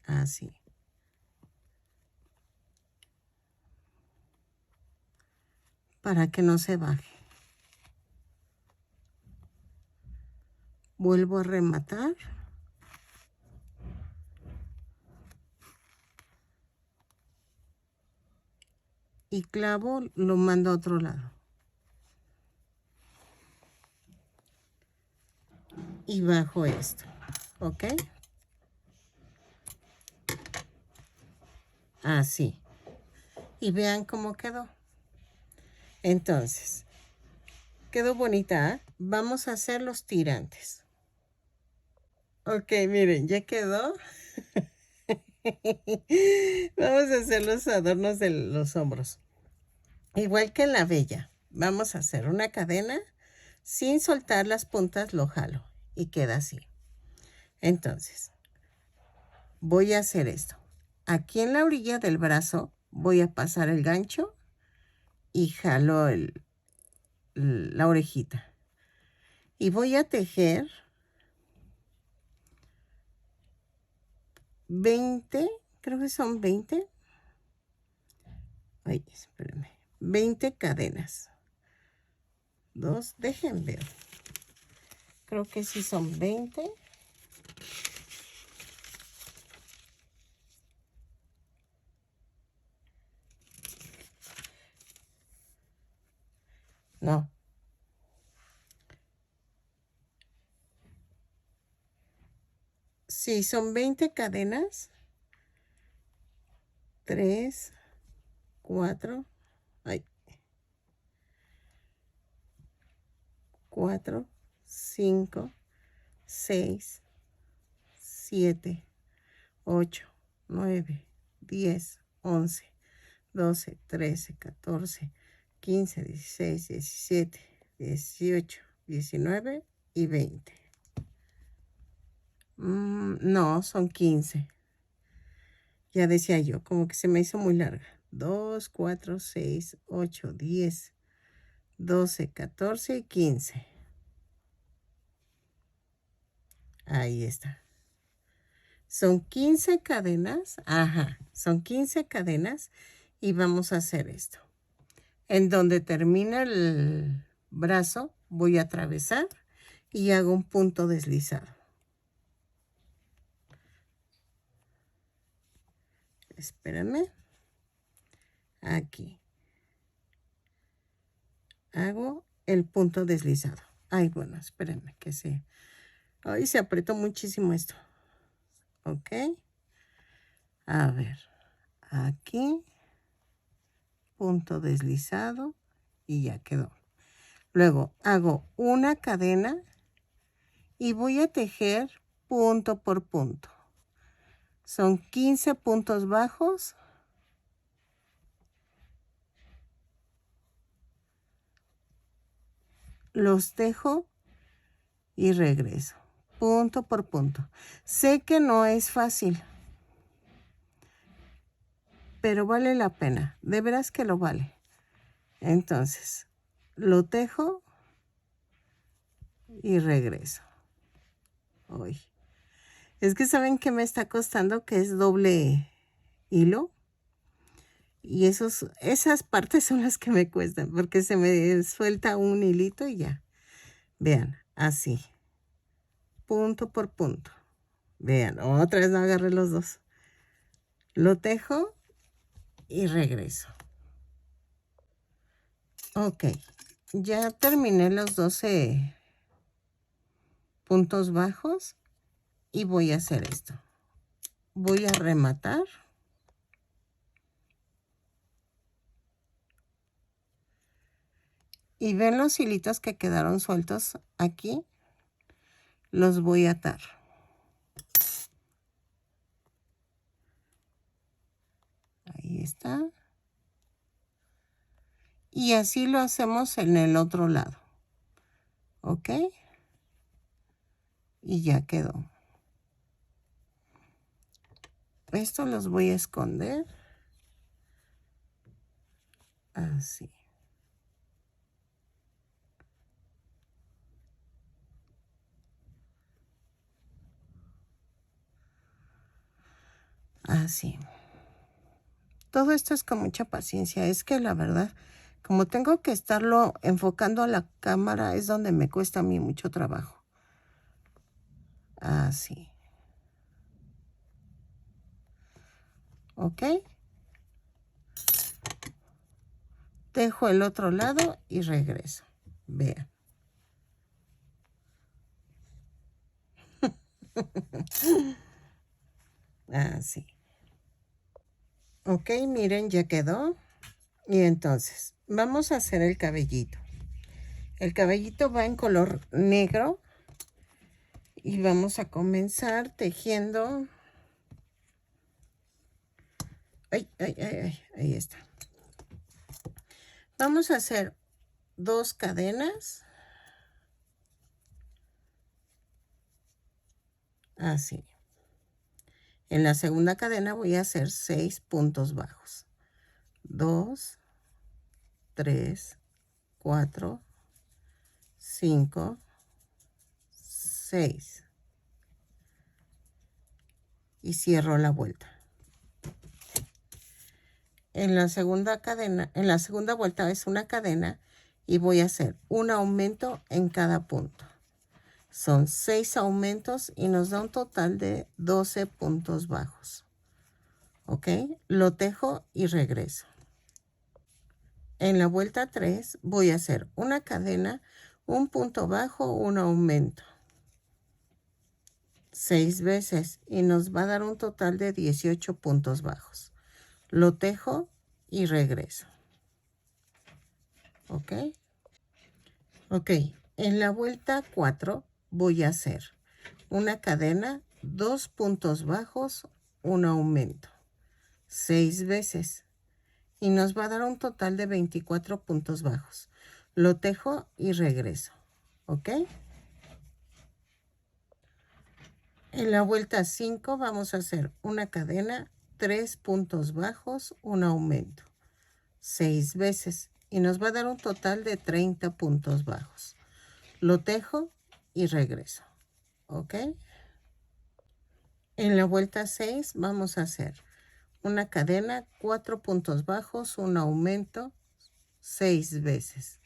Así. Para que no se baje. Vuelvo a rematar. Y clavo, lo mando a otro lado. Y bajo esto. ¿Ok? Así. Y vean cómo quedó. Entonces, quedó bonita, ¿eh? Vamos a hacer los tirantes. Ok, miren, ya quedó. Vamos a hacer los adornos de los hombros. Igual que en la bella. Vamos a hacer una cadena. Sin soltar las puntas lo jalo. Y queda así. Entonces, voy a hacer esto. Aquí en la orilla del brazo voy a pasar el gancho. Y jalo la orejita. Y voy a tejer 20, creo que son 20. Ay, espérenme. 20 cadenas. Dos, dejen ver. Creo que sí son 20. No. Sí, son 20 cadenas. 3, 4. Ay. 4, 5, 6, 7, 8, 9, 10, 11, 12, 13, 14, 15, 16, 17, 18, 19 y 20. No, son 15. Ya decía yo, como que se me hizo muy larga. 2, 4, 6, 8, 10, 12, 14 y 15. Ahí está. Son 15 cadenas. Ajá, son 15 cadenas. Y vamos a hacer esto. En donde termina el brazo, voy a atravesar y hago un punto deslizado. Espérame. Aquí. Hago el punto deslizado. Ay, bueno, espérenme que se... Ay, se apretó muchísimo esto. Ok. A ver. Aquí. Punto deslizado. Y ya quedó. Luego hago una cadena. Y voy a tejer punto por punto. Son 15 puntos bajos. Los tejo y regreso. Punto por punto. Sé que no es fácil, pero vale la pena. De veras que lo vale. Entonces, lo tejo y regreso. Uy. Es que saben que me está costando, que es doble hilo. Y esas partes son las que me cuestan, porque se me suelta un hilito y ya. Vean, así. Punto por punto. Vean, otra vez no agarré los dos. Lo tejo y regreso. Ok, ya terminé los 12 puntos bajos y voy a hacer esto. Voy a rematar. Y ven los hilitos que quedaron sueltos aquí. Los voy a atar. Ahí está. Y así lo hacemos en el otro lado. ¿Ok? Y ya quedó. Esto los voy a esconder. Así. Así. Todo esto es con mucha paciencia. Es que la verdad, como tengo que estarlo enfocando a la cámara, es donde me cuesta a mí mucho trabajo. Así. ¿Ok? Dejo el otro lado y regreso. Vean. Así. Ok, miren, ya quedó. Y entonces, vamos a hacer el cabellito. El cabellito va en color negro. Y vamos a comenzar tejiendo. Ay, ay, ay, ay, ahí está. Vamos a hacer 2 cadenas. Así. En la segunda cadena voy a hacer 6 puntos bajos. 2, 3, 4, 5, 6. Y cierro la vuelta. En la segunda cadena, en la segunda vuelta es una cadena y voy a hacer un aumento en cada punto. Son 6 aumentos y nos da un total de 12 puntos bajos. ¿Ok? Lo tejo y regreso. En la vuelta 3 voy a hacer una cadena, un punto bajo, un aumento. 6 veces y nos va a dar un total de 18 puntos bajos. Lo tejo y regreso. ¿Ok? Ok, en la vuelta 4 voy a hacer una cadena, 2 puntos bajos, un aumento. 6 veces y nos va a dar un total de 24 puntos bajos. Lo tejo y regreso. ¿Ok? En la vuelta 5 vamos a hacer una cadena, 3 puntos bajos, un aumento. 6 veces y nos va a dar un total de 30 puntos bajos. Lo tejo y regreso. ¿Ok? En la vuelta 6 vamos a hacer una cadena, 4 puntos bajos, un aumento 6 veces.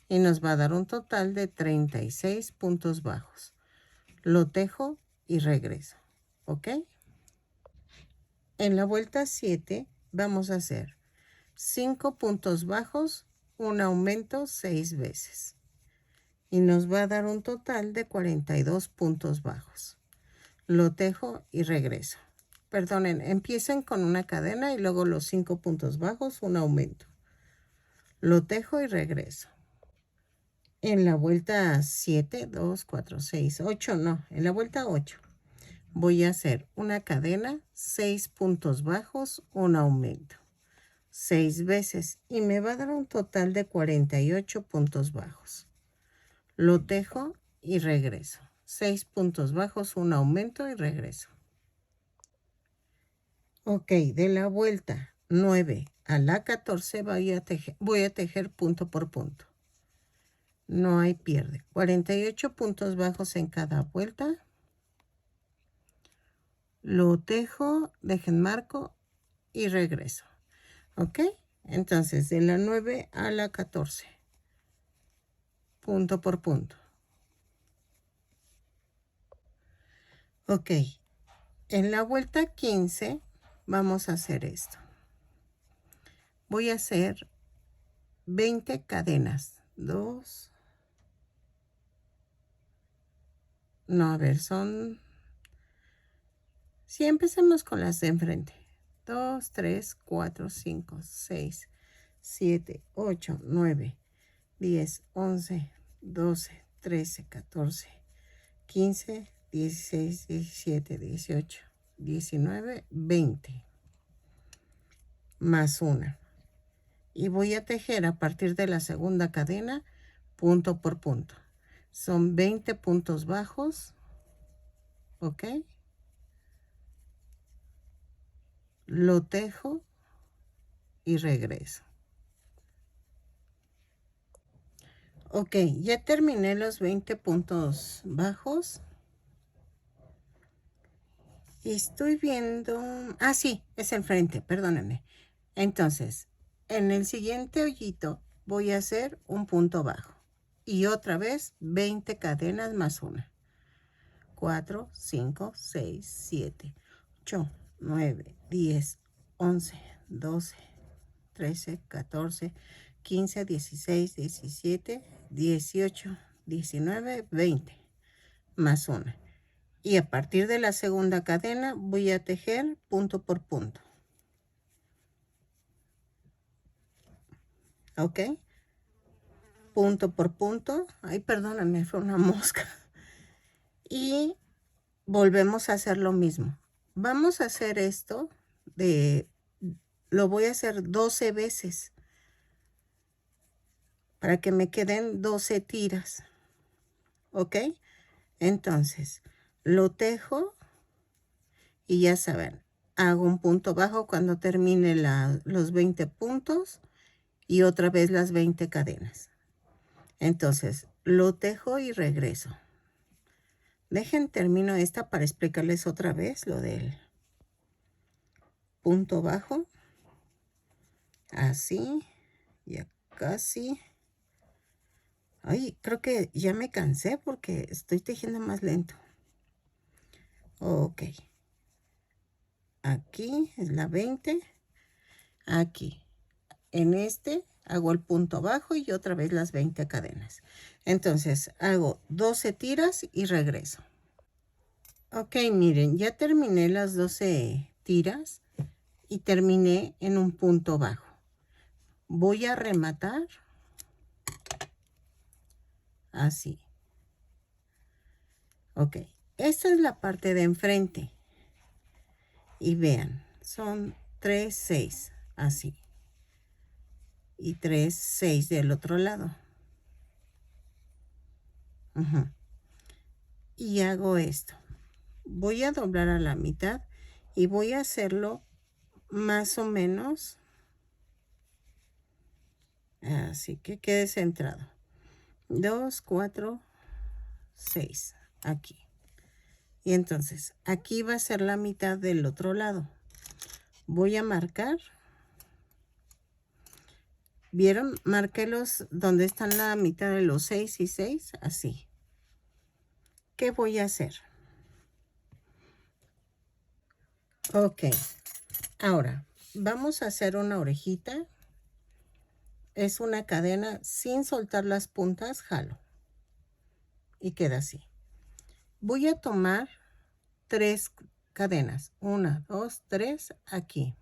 Y nos va a dar un total de 36 puntos bajos. Lo tejo y regreso. ¿Ok? En la vuelta 7 vamos a hacer 5 puntos bajos, un aumento 6 veces. Y nos va a dar un total de 42 puntos bajos. Lo tejo y regreso. Perdonen, empiecen con una cadena y luego los 5 puntos bajos, un aumento. Lo tejo y regreso. En la vuelta 7, 2, 4, 6, 8, no, en la vuelta 8 voy a hacer una cadena, 6 puntos bajos, un aumento. 6 veces y me va a dar un total de 48 puntos bajos. Lo tejo y regreso. 6 puntos bajos, un aumento y regreso. Ok, de la vuelta 9 a la 14 voy a tejer punto por punto. No hay pierde. 48 puntos bajos en cada vuelta. Lo tejo, dejen marco y regreso. ¿Ok? Entonces, de la 9 a la 14. Punto por punto. Ok. En la vuelta 15 vamos a hacer esto. Voy a hacer 20 cadenas. 2. No, a ver, son... Si empezamos con las de enfrente. 2, 3, 4, 5, 6, 7, 8, 9, 10, 11, 12, 13, 14, 15, 16, 17, 18, 19, 20. Más una. Y voy a tejer a partir de la segunda cadena, punto por punto. Son 20 puntos bajos. ¿Ok? Lo tejo y regreso. Ok, ya terminé los 20 puntos bajos. Estoy viendo... Ah, sí, es enfrente, perdónenme. Entonces, en el siguiente hoyito voy a hacer un punto bajo. Y otra vez 20 cadenas más una. 4, 5, 6, 7, 8, 9, 10, 11, 12, 13, 14, 15, 16, 17, 18, 19, 20. Más una. Y a partir de la segunda cadena voy a tejer punto por punto. ¿Ok? Punto por punto. Ay, perdóname, fue una mosca. Y volvemos a hacer lo mismo. Vamos a hacer esto lo voy a hacer 12 veces para que me queden 12 tiras. ¿Ok? Entonces, lo tejo y ya saben, hago un punto bajo cuando termine los 20 puntos y otra vez las 20 cadenas. Entonces, lo tejo y regreso. Dejen, termino esta para explicarles otra vez lo del punto bajo. Así, ya casi. Ay, creo que ya me cansé porque estoy tejiendo más lento. Ok. Aquí es la 20. Aquí. En este hago el punto bajo y otra vez las 20 cadenas. Entonces hago 12 tiras y regreso. Ok, miren, ya terminé las 12 tiras y terminé en un punto bajo. Voy a rematar así. Ok, esta es la parte de enfrente. Y vean, son 3, 6, así. Y 3, 6 del otro lado. Y hago esto. Voy a doblar a la mitad y voy a hacerlo más o menos así que quede centrado. 2, 4, 6 aquí. Y entonces aquí va a ser la mitad del otro lado. Voy a marcar. ¿Vieron? Marqué los donde están la mitad de los 6 y 6, así. ¿Qué voy a hacer? Ok, ahora vamos a hacer una orejita. Es una cadena sin soltar las puntas, jalo. Y queda así. Voy a tomar 3 cadenas. 1, 2, 3, aquí.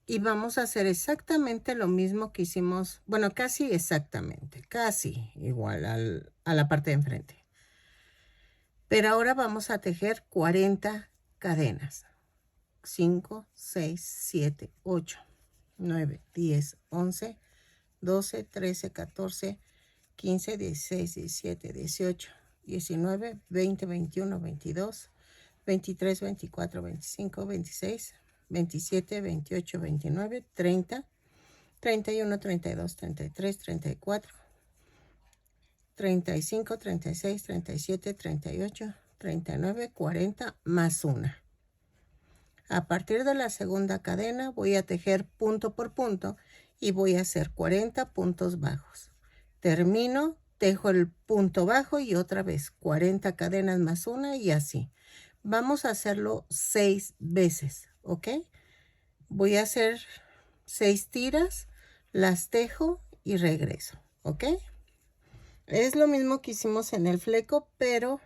Y vamos a hacer exactamente lo mismo que hicimos, bueno, casi exactamente, casi igual a la parte de enfrente. Pero ahora vamos a tejer 40 cadenas. 5, 6, 7, 8, 9, 10, 11, 12, 13, 14, 15, 16, 17, 18, 19, 20, 21, 22, 23, 24, 25, 26, 27, 28, 29, 30, 31, 32, 33, 34, 35, 36, 37, 38, 39, 40 más una. A partir de la segunda cadena voy a tejer punto por punto y voy a hacer 40 puntos bajos. Termino, tejo el punto bajo y otra vez 40 cadenas más una y así. Vamos a hacerlo 6 veces, ¿ok? Voy a hacer 6 tiras, las tejo y regreso, ¿ok? Es lo mismo que hicimos en el fleco, pero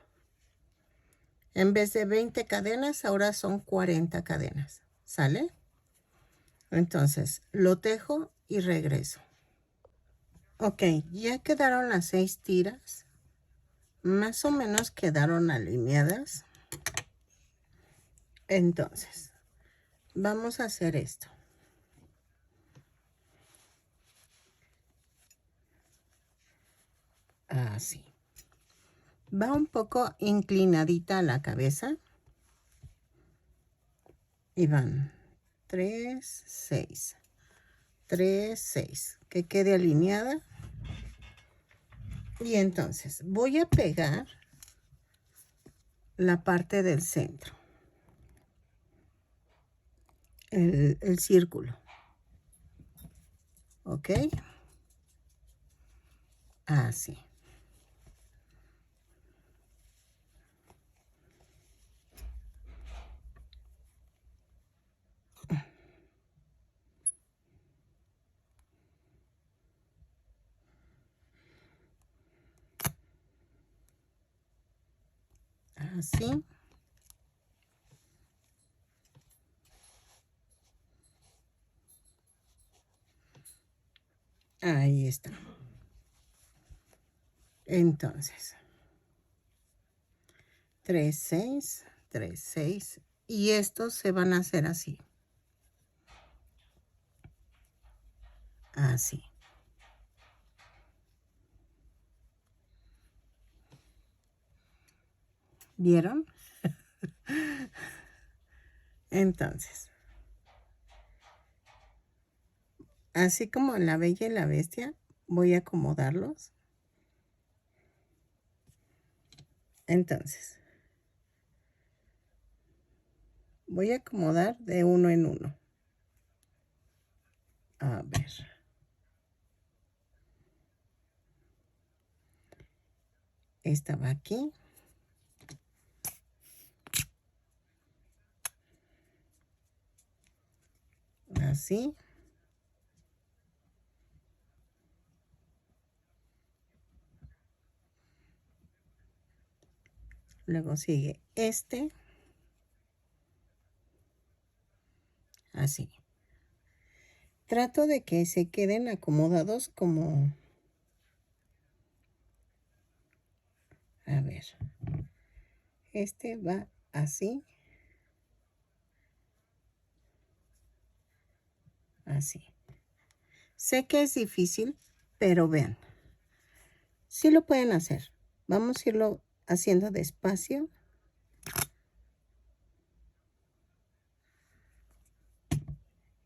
en vez de 20 cadenas, ahora son 40 cadenas, ¿sale? Entonces, lo tejo y regreso. Ok, ya quedaron las 6 tiras. Más o menos quedaron alineadas. Entonces, vamos a hacer esto. Así. Va un poco inclinadita la cabeza. Y van 3, 6. 3, 6. Que quede alineada. Y entonces voy a pegar la parte del centro. El círculo. ¿Ok? Así. Así. Ahí está. Entonces, 3, 6, 3, 6. Y estos se van a hacer así. Así. ¿Vieron? Entonces, así como en La Bella y la Bestia, voy a acomodarlos. Entonces, voy a acomodar de uno en uno. A ver. Esta va aquí. Así. Luego sigue este. Así. Trato de que se queden acomodados como... A ver. Este va así. Así. Sé que es difícil, pero vean. Sí lo pueden hacer. Vamos a irlo haciendo despacio.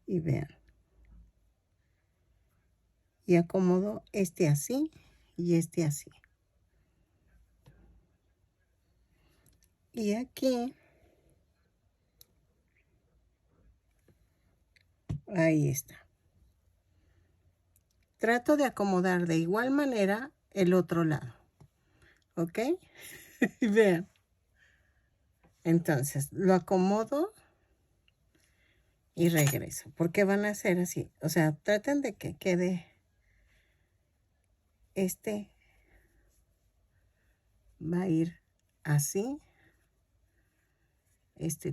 Y vean. Y acomodo este así y este así. Y aquí, ahí está. Trato de acomodar de igual manera el otro lado. ¿Ok? Vean. Entonces, lo acomodo y regreso. Porque van a ser así. O sea, traten de que quede va a ir así.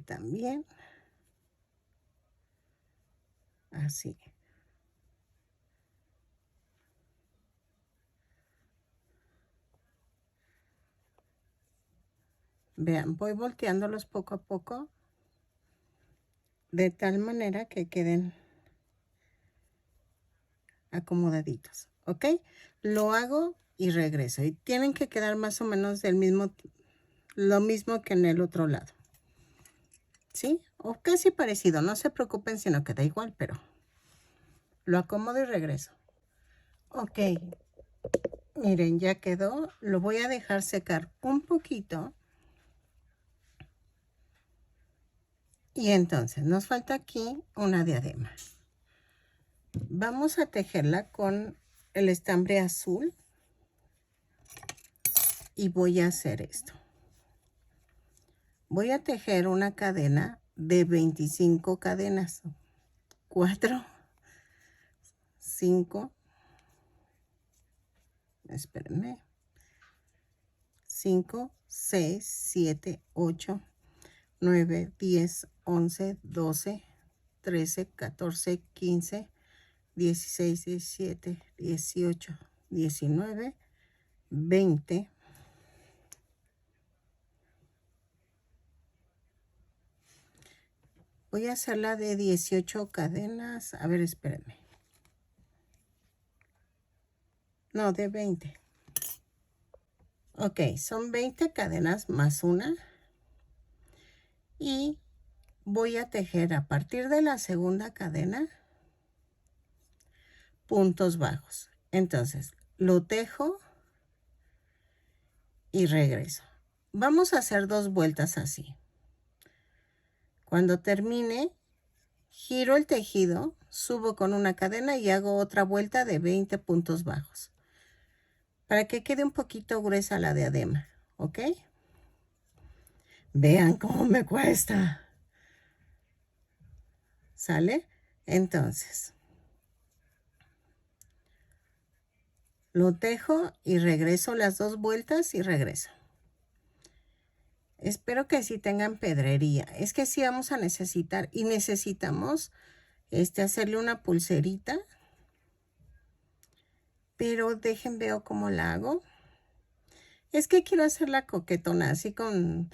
También. Así. Vean, voy volteándolos poco a poco. De tal manera que queden acomodaditos. ¿Ok? Lo hago y regreso. Y tienen que quedar más o menos lo mismo que en el otro lado. ¿Sí? O casi parecido. No se preocupen si no queda igual, pero lo acomodo y regreso. Ok. Miren, ya quedó. Lo voy a dejar secar un poquito. Y entonces nos falta aquí una diadema. Vamos a tejerla con el estambre azul. Y voy a hacer esto. Voy a tejer una cadena de 25 cadenas. 4, 5, espérenme. 5, 6, 7, 8, 9, 10, 11, 12, 13, 14, 15, 16, 17, 18, 19, 20. Voy a hacerla de 18 cadenas. A ver, espérenme. No, de 20. Ok, son 20 cadenas más una. Y voy a tejer a partir de la segunda cadena puntos bajos. Entonces, lo tejo y regreso. Vamos a hacer 2 vueltas así. Cuando termine, giro el tejido, subo con una cadena y hago otra vuelta de 20 puntos bajos. Para que quede un poquito gruesa la diadema, ¿ok? Vean cómo me cuesta. ¿Sale? Entonces, lo tejo y regreso las 2 vueltas y regreso. Espero que sí tengan pedrería. Es que sí vamos a necesitar y necesitamos hacerle una pulserita. Pero veo cómo la hago. Es que quiero hacerla coquetona, así con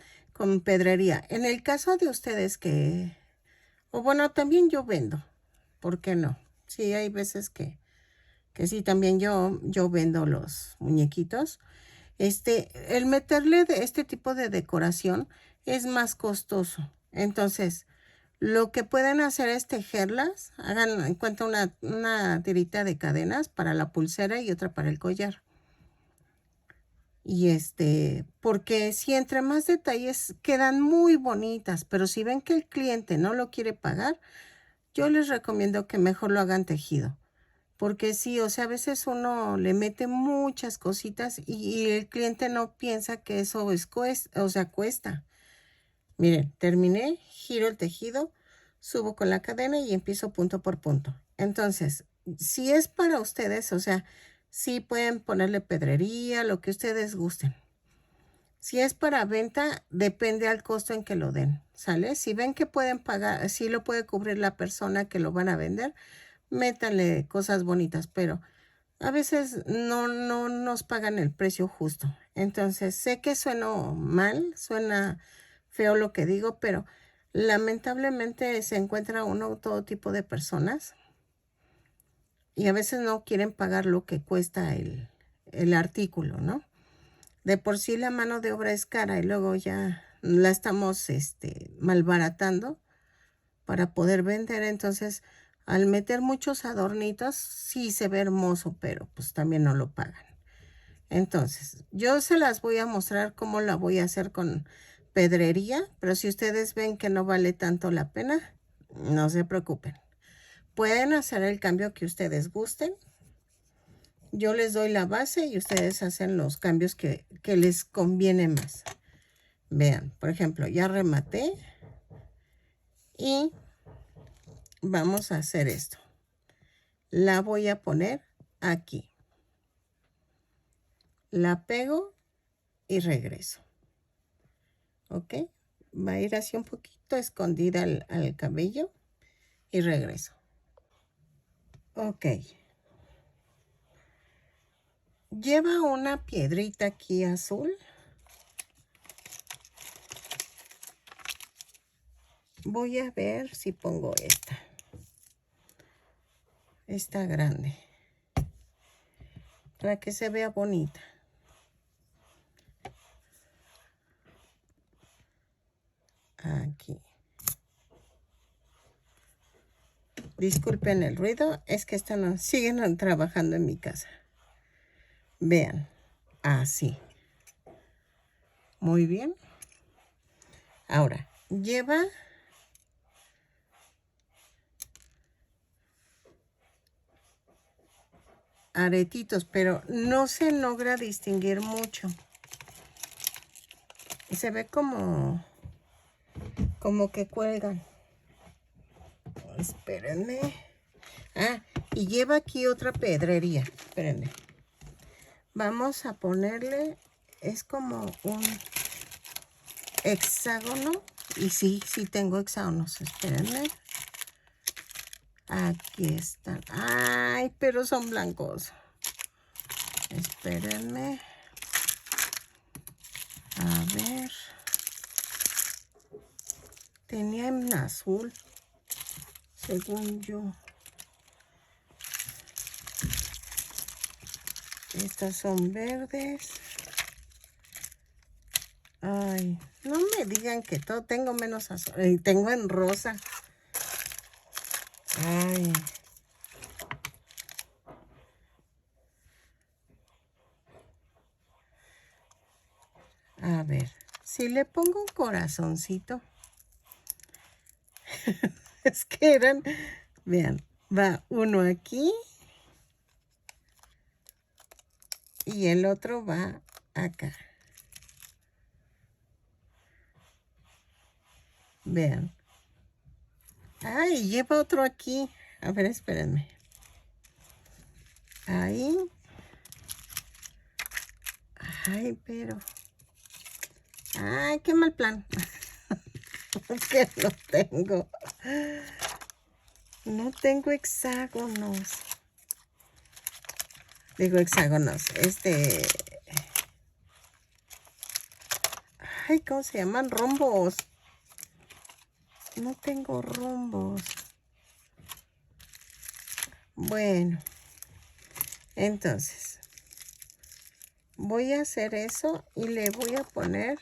pedrería. En el caso de ustedes o bueno, también yo vendo. ¿Por qué no? Sí, hay veces que sí, también yo vendo los muñequitos. El meterle de este tipo de decoración es más costoso. Entonces, lo que pueden hacer es tejerlas. Hagan en cuenta una tirita de cadenas para la pulsera y otra para el collar. Y porque si entre más detalles quedan muy bonitas, pero si ven que el cliente no lo quiere pagar, yo les recomiendo que mejor lo hagan tejido. Porque sí, o sea, a veces uno le mete muchas cositas y el cliente no piensa que eso cuesta. Miren, terminé, giro el tejido, subo con la cadena y empiezo punto por punto. Entonces, si es para ustedes, o sea, sí pueden ponerle pedrería, lo que ustedes gusten. Si es para venta, depende al costo en que lo den, ¿sale? Si ven que pueden pagar, si lo puede cubrir la persona que lo van a vender, métanle cosas bonitas, pero a veces no nos pagan el precio justo. Entonces, sé que sueno mal, suena feo lo que digo, pero lamentablemente se encuentra uno todo tipo de personas y a veces no quieren pagar lo que cuesta el artículo, ¿no? De por sí la mano de obra es cara y luego ya la estamos malbaratando para poder vender. Entonces, al meter muchos adornitos, sí se ve hermoso, pero pues también no lo pagan. Entonces, yo se las voy a mostrar cómo la voy a hacer con pedrería, pero si ustedes ven que no vale tanto la pena, no se preocupen. Pueden hacer el cambio que ustedes gusten. Yo les doy la base y ustedes hacen los cambios que les conviene más. Vean, por ejemplo, ya rematé y vamos a hacer esto. La voy a poner aquí. La pego y regreso. ¿Ok? Va a ir así un poquito escondida al cabello y regreso. Ok. Lleva una piedrita aquí azul. Voy a ver si pongo esta. Esta grande. Para que se vea bonita. Aquí. Disculpen el ruido, es que siguen trabajando en mi casa. Vean, así. Muy bien. Ahora, lleva aretitos, pero no se logra distinguir mucho. Se ve como que cuelgan. Espérenme. Ah, y lleva aquí otra pedrería. Espérenme. Vamos a ponerle, es como un hexágono. Y sí tengo hexágonos. Espérenme. Aquí están. Ay, pero son blancos. Espérenme. A ver. Tenía en azul, según yo. Estas son verdes. Ay, no me digan que todo tengo menos azul. Tengo en rosa. Ay. A ver, si le pongo un corazoncito. Es que eran, vean, va uno aquí. Y el otro va acá. Vean. Ay, lleva otro aquí. A ver, espérenme. Ahí. Ay, pero. Ay, qué mal plan. Que no tengo. No tengo hexágonos. Digo hexágonos. Ay, ¿cómo se llaman? Rombos. No tengo rombos. Bueno. Entonces. Voy a hacer eso y le voy a poner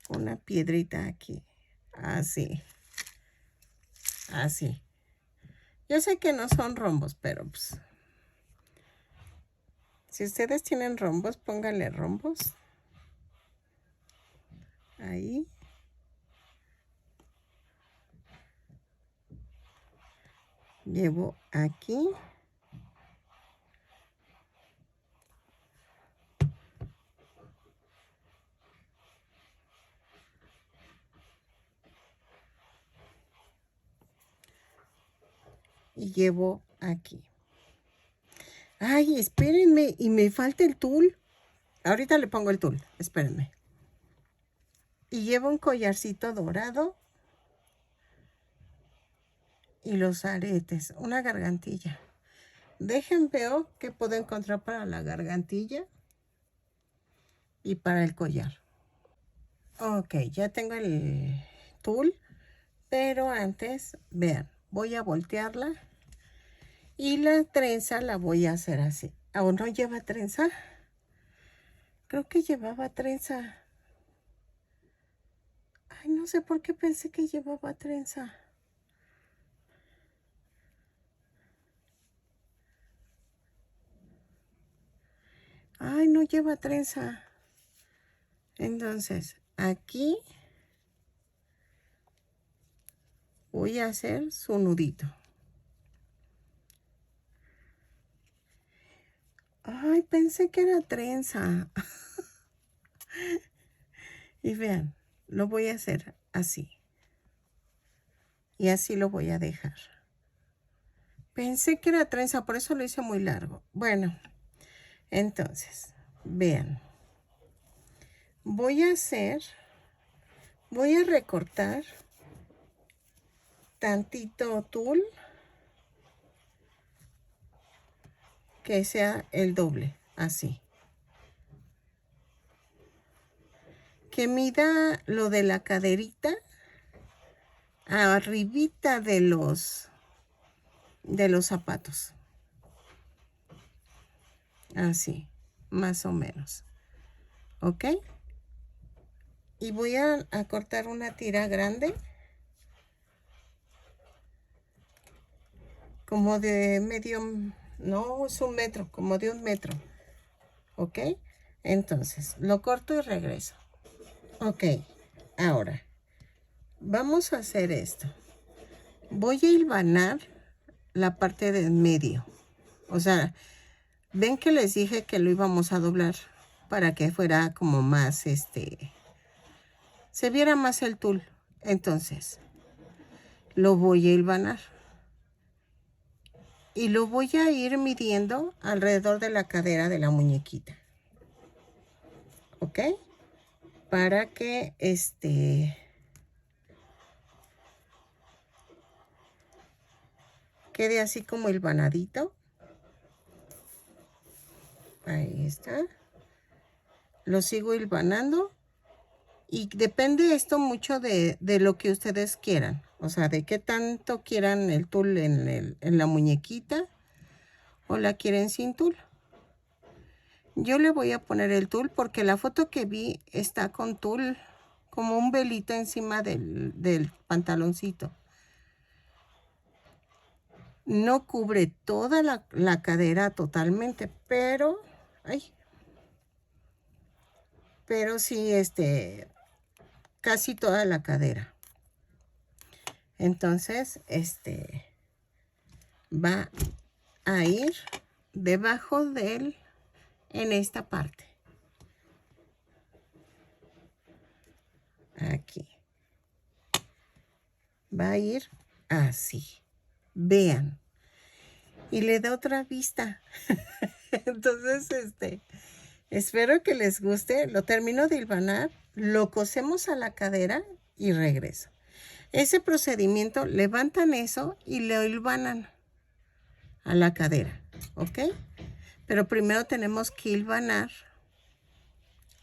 una piedrita aquí. Así. Así. Yo sé que no son rombos, pero pues. Si ustedes tienen rombos, pónganle rombos. Ahí. Llevo aquí. Y llevo aquí. Ay, espérenme, y me falta el tul. Ahorita le pongo el tul, espérenme. Y llevo un collarcito dorado. Y los aretes, una gargantilla. Dejen veo qué puedo encontrar para la gargantilla. Y para el collar. Ok, ya tengo el tul. Pero antes, vean, voy a voltearla. Y la trenza la voy a hacer así. ¿O no lleva trenza? Creo que llevaba trenza. Ay, no sé por qué pensé que llevaba trenza. Ay, no lleva trenza. Entonces, aquí voy a hacer su nudito. Ay, pensé que era trenza. Y vean, lo voy a hacer así. Y así lo voy a dejar. Pensé que era trenza, por eso lo hice muy largo. Bueno, entonces, vean. Voy a recortar tantito tul, que sea el doble, así. Que mida lo de la caderita arribita de los zapatos. Así, más o menos. ¿Ok? Y voy a cortar una tira grande. Como de medio, no es 1 metro, como de 1 metro. ¿Ok? Entonces, lo corto y regreso. Ok, ahora, vamos a hacer esto. Voy a hilvanar la parte del medio. O sea, ven que les dije que lo íbamos a doblar para que fuera como más, se viera más el tul. Entonces, lo voy a hilvanar. Y lo voy a ir midiendo alrededor de la cadera de la muñequita. ¿Ok? Para que quede así como hilvanadito. Ahí está. Lo sigo hilvanando. Y depende esto mucho de lo que ustedes quieran. O sea, de qué tanto quieran el tul en la muñequita. O la quieren sin tul. Yo le voy a poner el tul porque la foto que vi está con tul como un velito encima del pantaloncito. No cubre toda la cadera totalmente, pero, pero sí, casi toda la cadera. Entonces, va a ir debajo en esta parte. Aquí. Va a ir así. Vean. Y le da otra vista. Entonces, espero que les guste. Lo termino de hilvanar. Lo cosemos a la cadera y regreso. Ese procedimiento, levantan eso y lo hilvanan a la cadera, ¿ok? Pero primero tenemos que hilvanar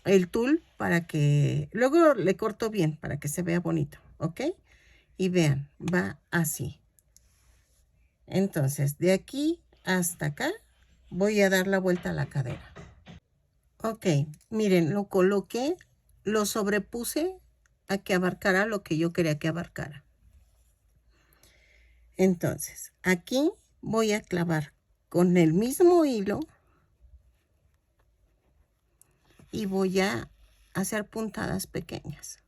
el tul para que, luego le corto bien para que se vea bonito, ¿ok? Y vean, va así. Entonces, de aquí hasta acá, voy a dar la vuelta a la cadera. Ok, miren, lo coloqué, lo sobrepuse a que abarcara lo que yo quería que abarcara. Entonces, aquí voy a clavar con el mismo hilo y voy a hacer puntadas pequeñas.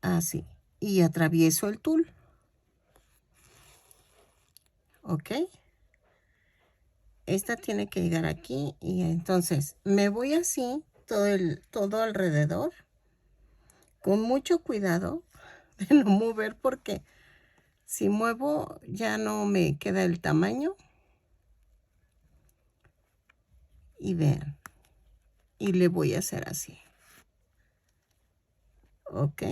Así. Y atravieso el tul. ¿Ok? Esta tiene que llegar aquí y entonces me voy así todo alrededor. Con mucho cuidado de no mover porque si muevo ya no me queda el tamaño. Y vean. Y le voy a hacer así. ¿Ok?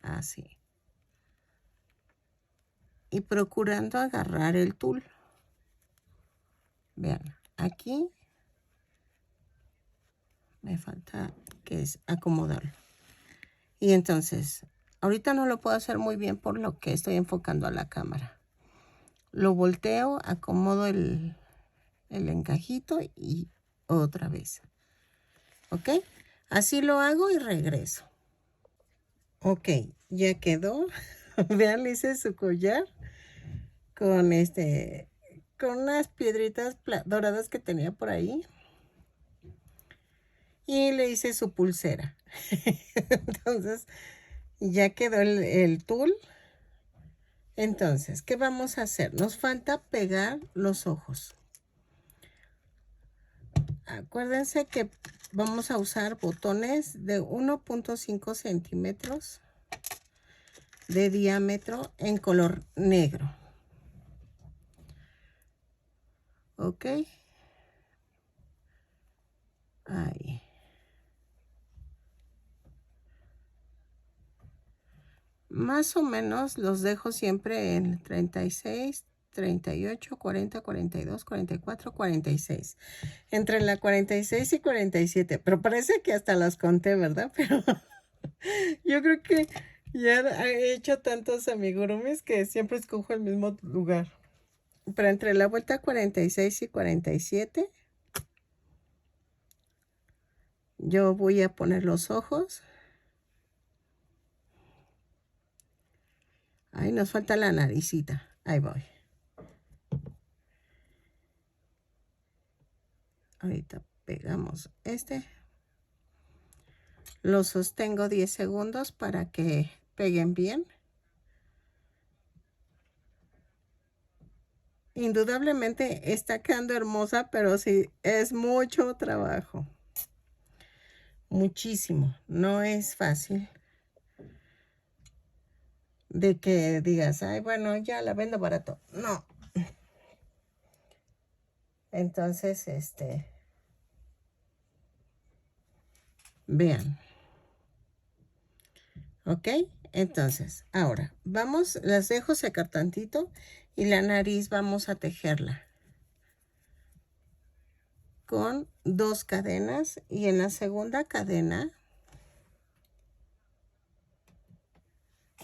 Así. Y procurando agarrar el tul. Vean, aquí me falta que es acomodarlo. Y entonces, ahorita no lo puedo hacer muy bien por lo que estoy enfocando a la cámara. Lo volteo, acomodo el encajito y otra vez. ¿Ok? Así lo hago y regreso. Ok, ya quedó. Vean, le hice su collar con con unas piedritas doradas que tenía por ahí. Y le hice su pulsera. Entonces, ya quedó el tul. Entonces, ¿qué vamos a hacer? Nos falta pegar los ojos. Acuérdense que vamos a usar botones de 1.5 centímetros de diámetro en color negro. ¿Ok? Ahí. Más o menos los dejo siempre en 36, 38, 40, 42, 44, 46. Entre la 46 y 47. Pero parece que hasta las conté, ¿verdad? Pero yo creo que ya he hecho tantos amigurumis que siempre escojo el mismo lugar. Pero entre la vuelta 46 y 47, yo voy a poner los ojos. Ahí nos falta la naricita. Ahí voy. Ahorita pegamos este. Lo sostengo 10 segundos para que peguen bien. Indudablemente está quedando hermosa, pero sí, es mucho trabajo. Muchísimo. No es fácil. De que digas, ay, bueno, ya la vendo barato. No. Entonces, vean. ¿Ok? Entonces, ahora, vamos, las dejo secar tantito y la nariz vamos a tejerla con 2 cadenas y en la segunda cadena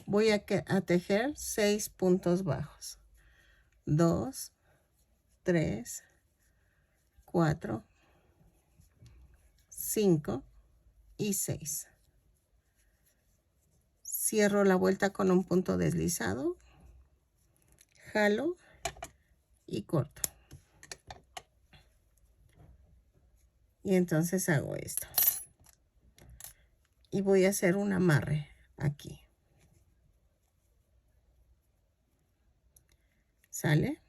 voy a tejer 6 puntos bajos. 2, 3, 4, 5 y 6. Cierro la vuelta con un punto deslizado, jalo y corto. Y entonces hago esto. Y voy a hacer un amarre aquí. ¿Sale?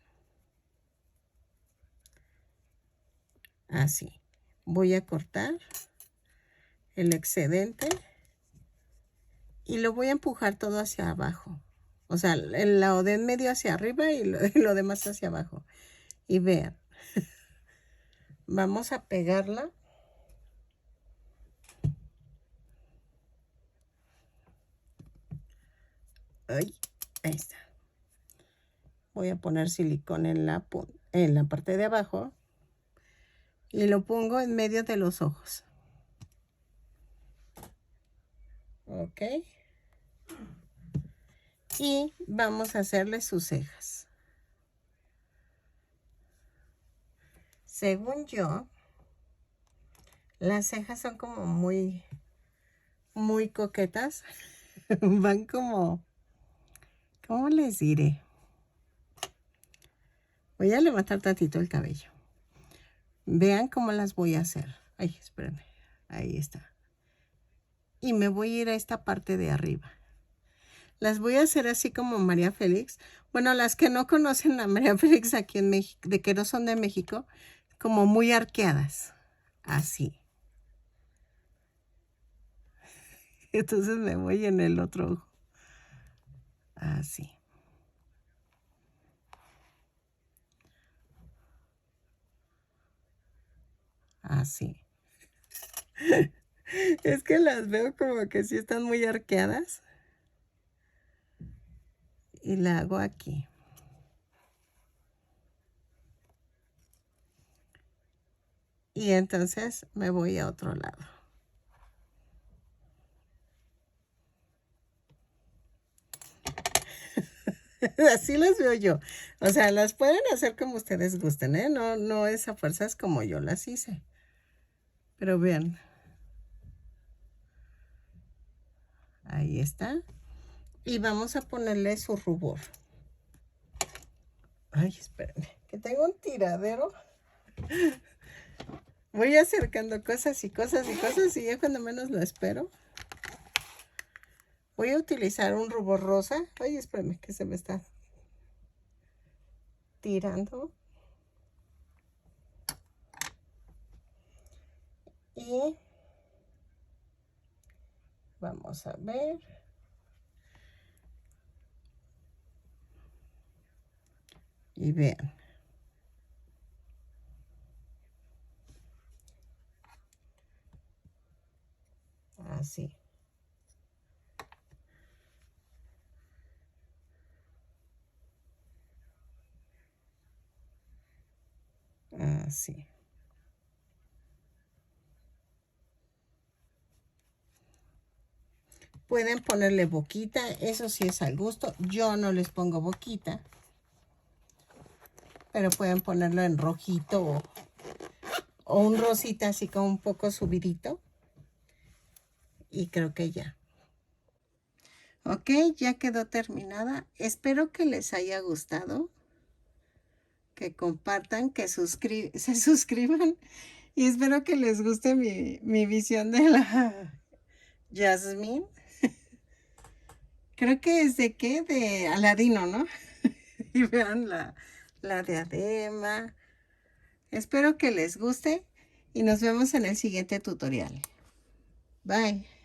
Así. Voy a cortar el excedente y lo voy a empujar todo hacia abajo. O sea, el lado de en medio hacia arriba y lo demás hacia abajo. Y vean. Vamos a pegarla. Ay, ahí está. Voy a poner silicón en la parte de abajo. Y lo pongo en medio de los ojos. Ok. Y vamos a hacerle sus cejas. Según yo, las cejas son como muy coquetas. Van como, ¿cómo les diré? Voy a levantar tantito el cabello. Vean cómo las voy a hacer. Ay, espérenme. Ahí está. Y me voy a ir a esta parte de arriba. Las voy a hacer así como María Félix. Bueno, las que no conocen a María Félix aquí en México, de que no son de México, como muy arqueadas. Así. Entonces me voy en el otro ojo. Así. Así. Es que las veo como que sí están muy arqueadas. Y la hago aquí. Y entonces me voy a otro lado. Así las veo yo. O sea, las pueden hacer como ustedes gusten, ¿eh? No es a fuerzas como yo las hice. Pero vean. Ahí está. Y vamos a ponerle su rubor. Ay, espérenme. ¿Qué tal? tengo un tiradero. Voy acercando cosas y cosas y cosas y ya cuando menos lo espero. Voy a utilizar un rubor rosa. Ay, espérame que se me está tirando. Y vamos a ver. Y vean. Así. Así. Pueden ponerle boquita, eso sí es al gusto. Yo no les pongo boquita, pero pueden ponerlo en rojito o un rosita así como un poco subidito. Y creo que ya. Ok, ya quedó terminada. Espero que les haya gustado, que compartan, que se suscriban y espero que les guste mi visión de la Jasmine. Creo que es de qué, de Aladino, ¿no? Y vean la diadema. Espero que les guste y nos vemos en el siguiente tutorial. Bye.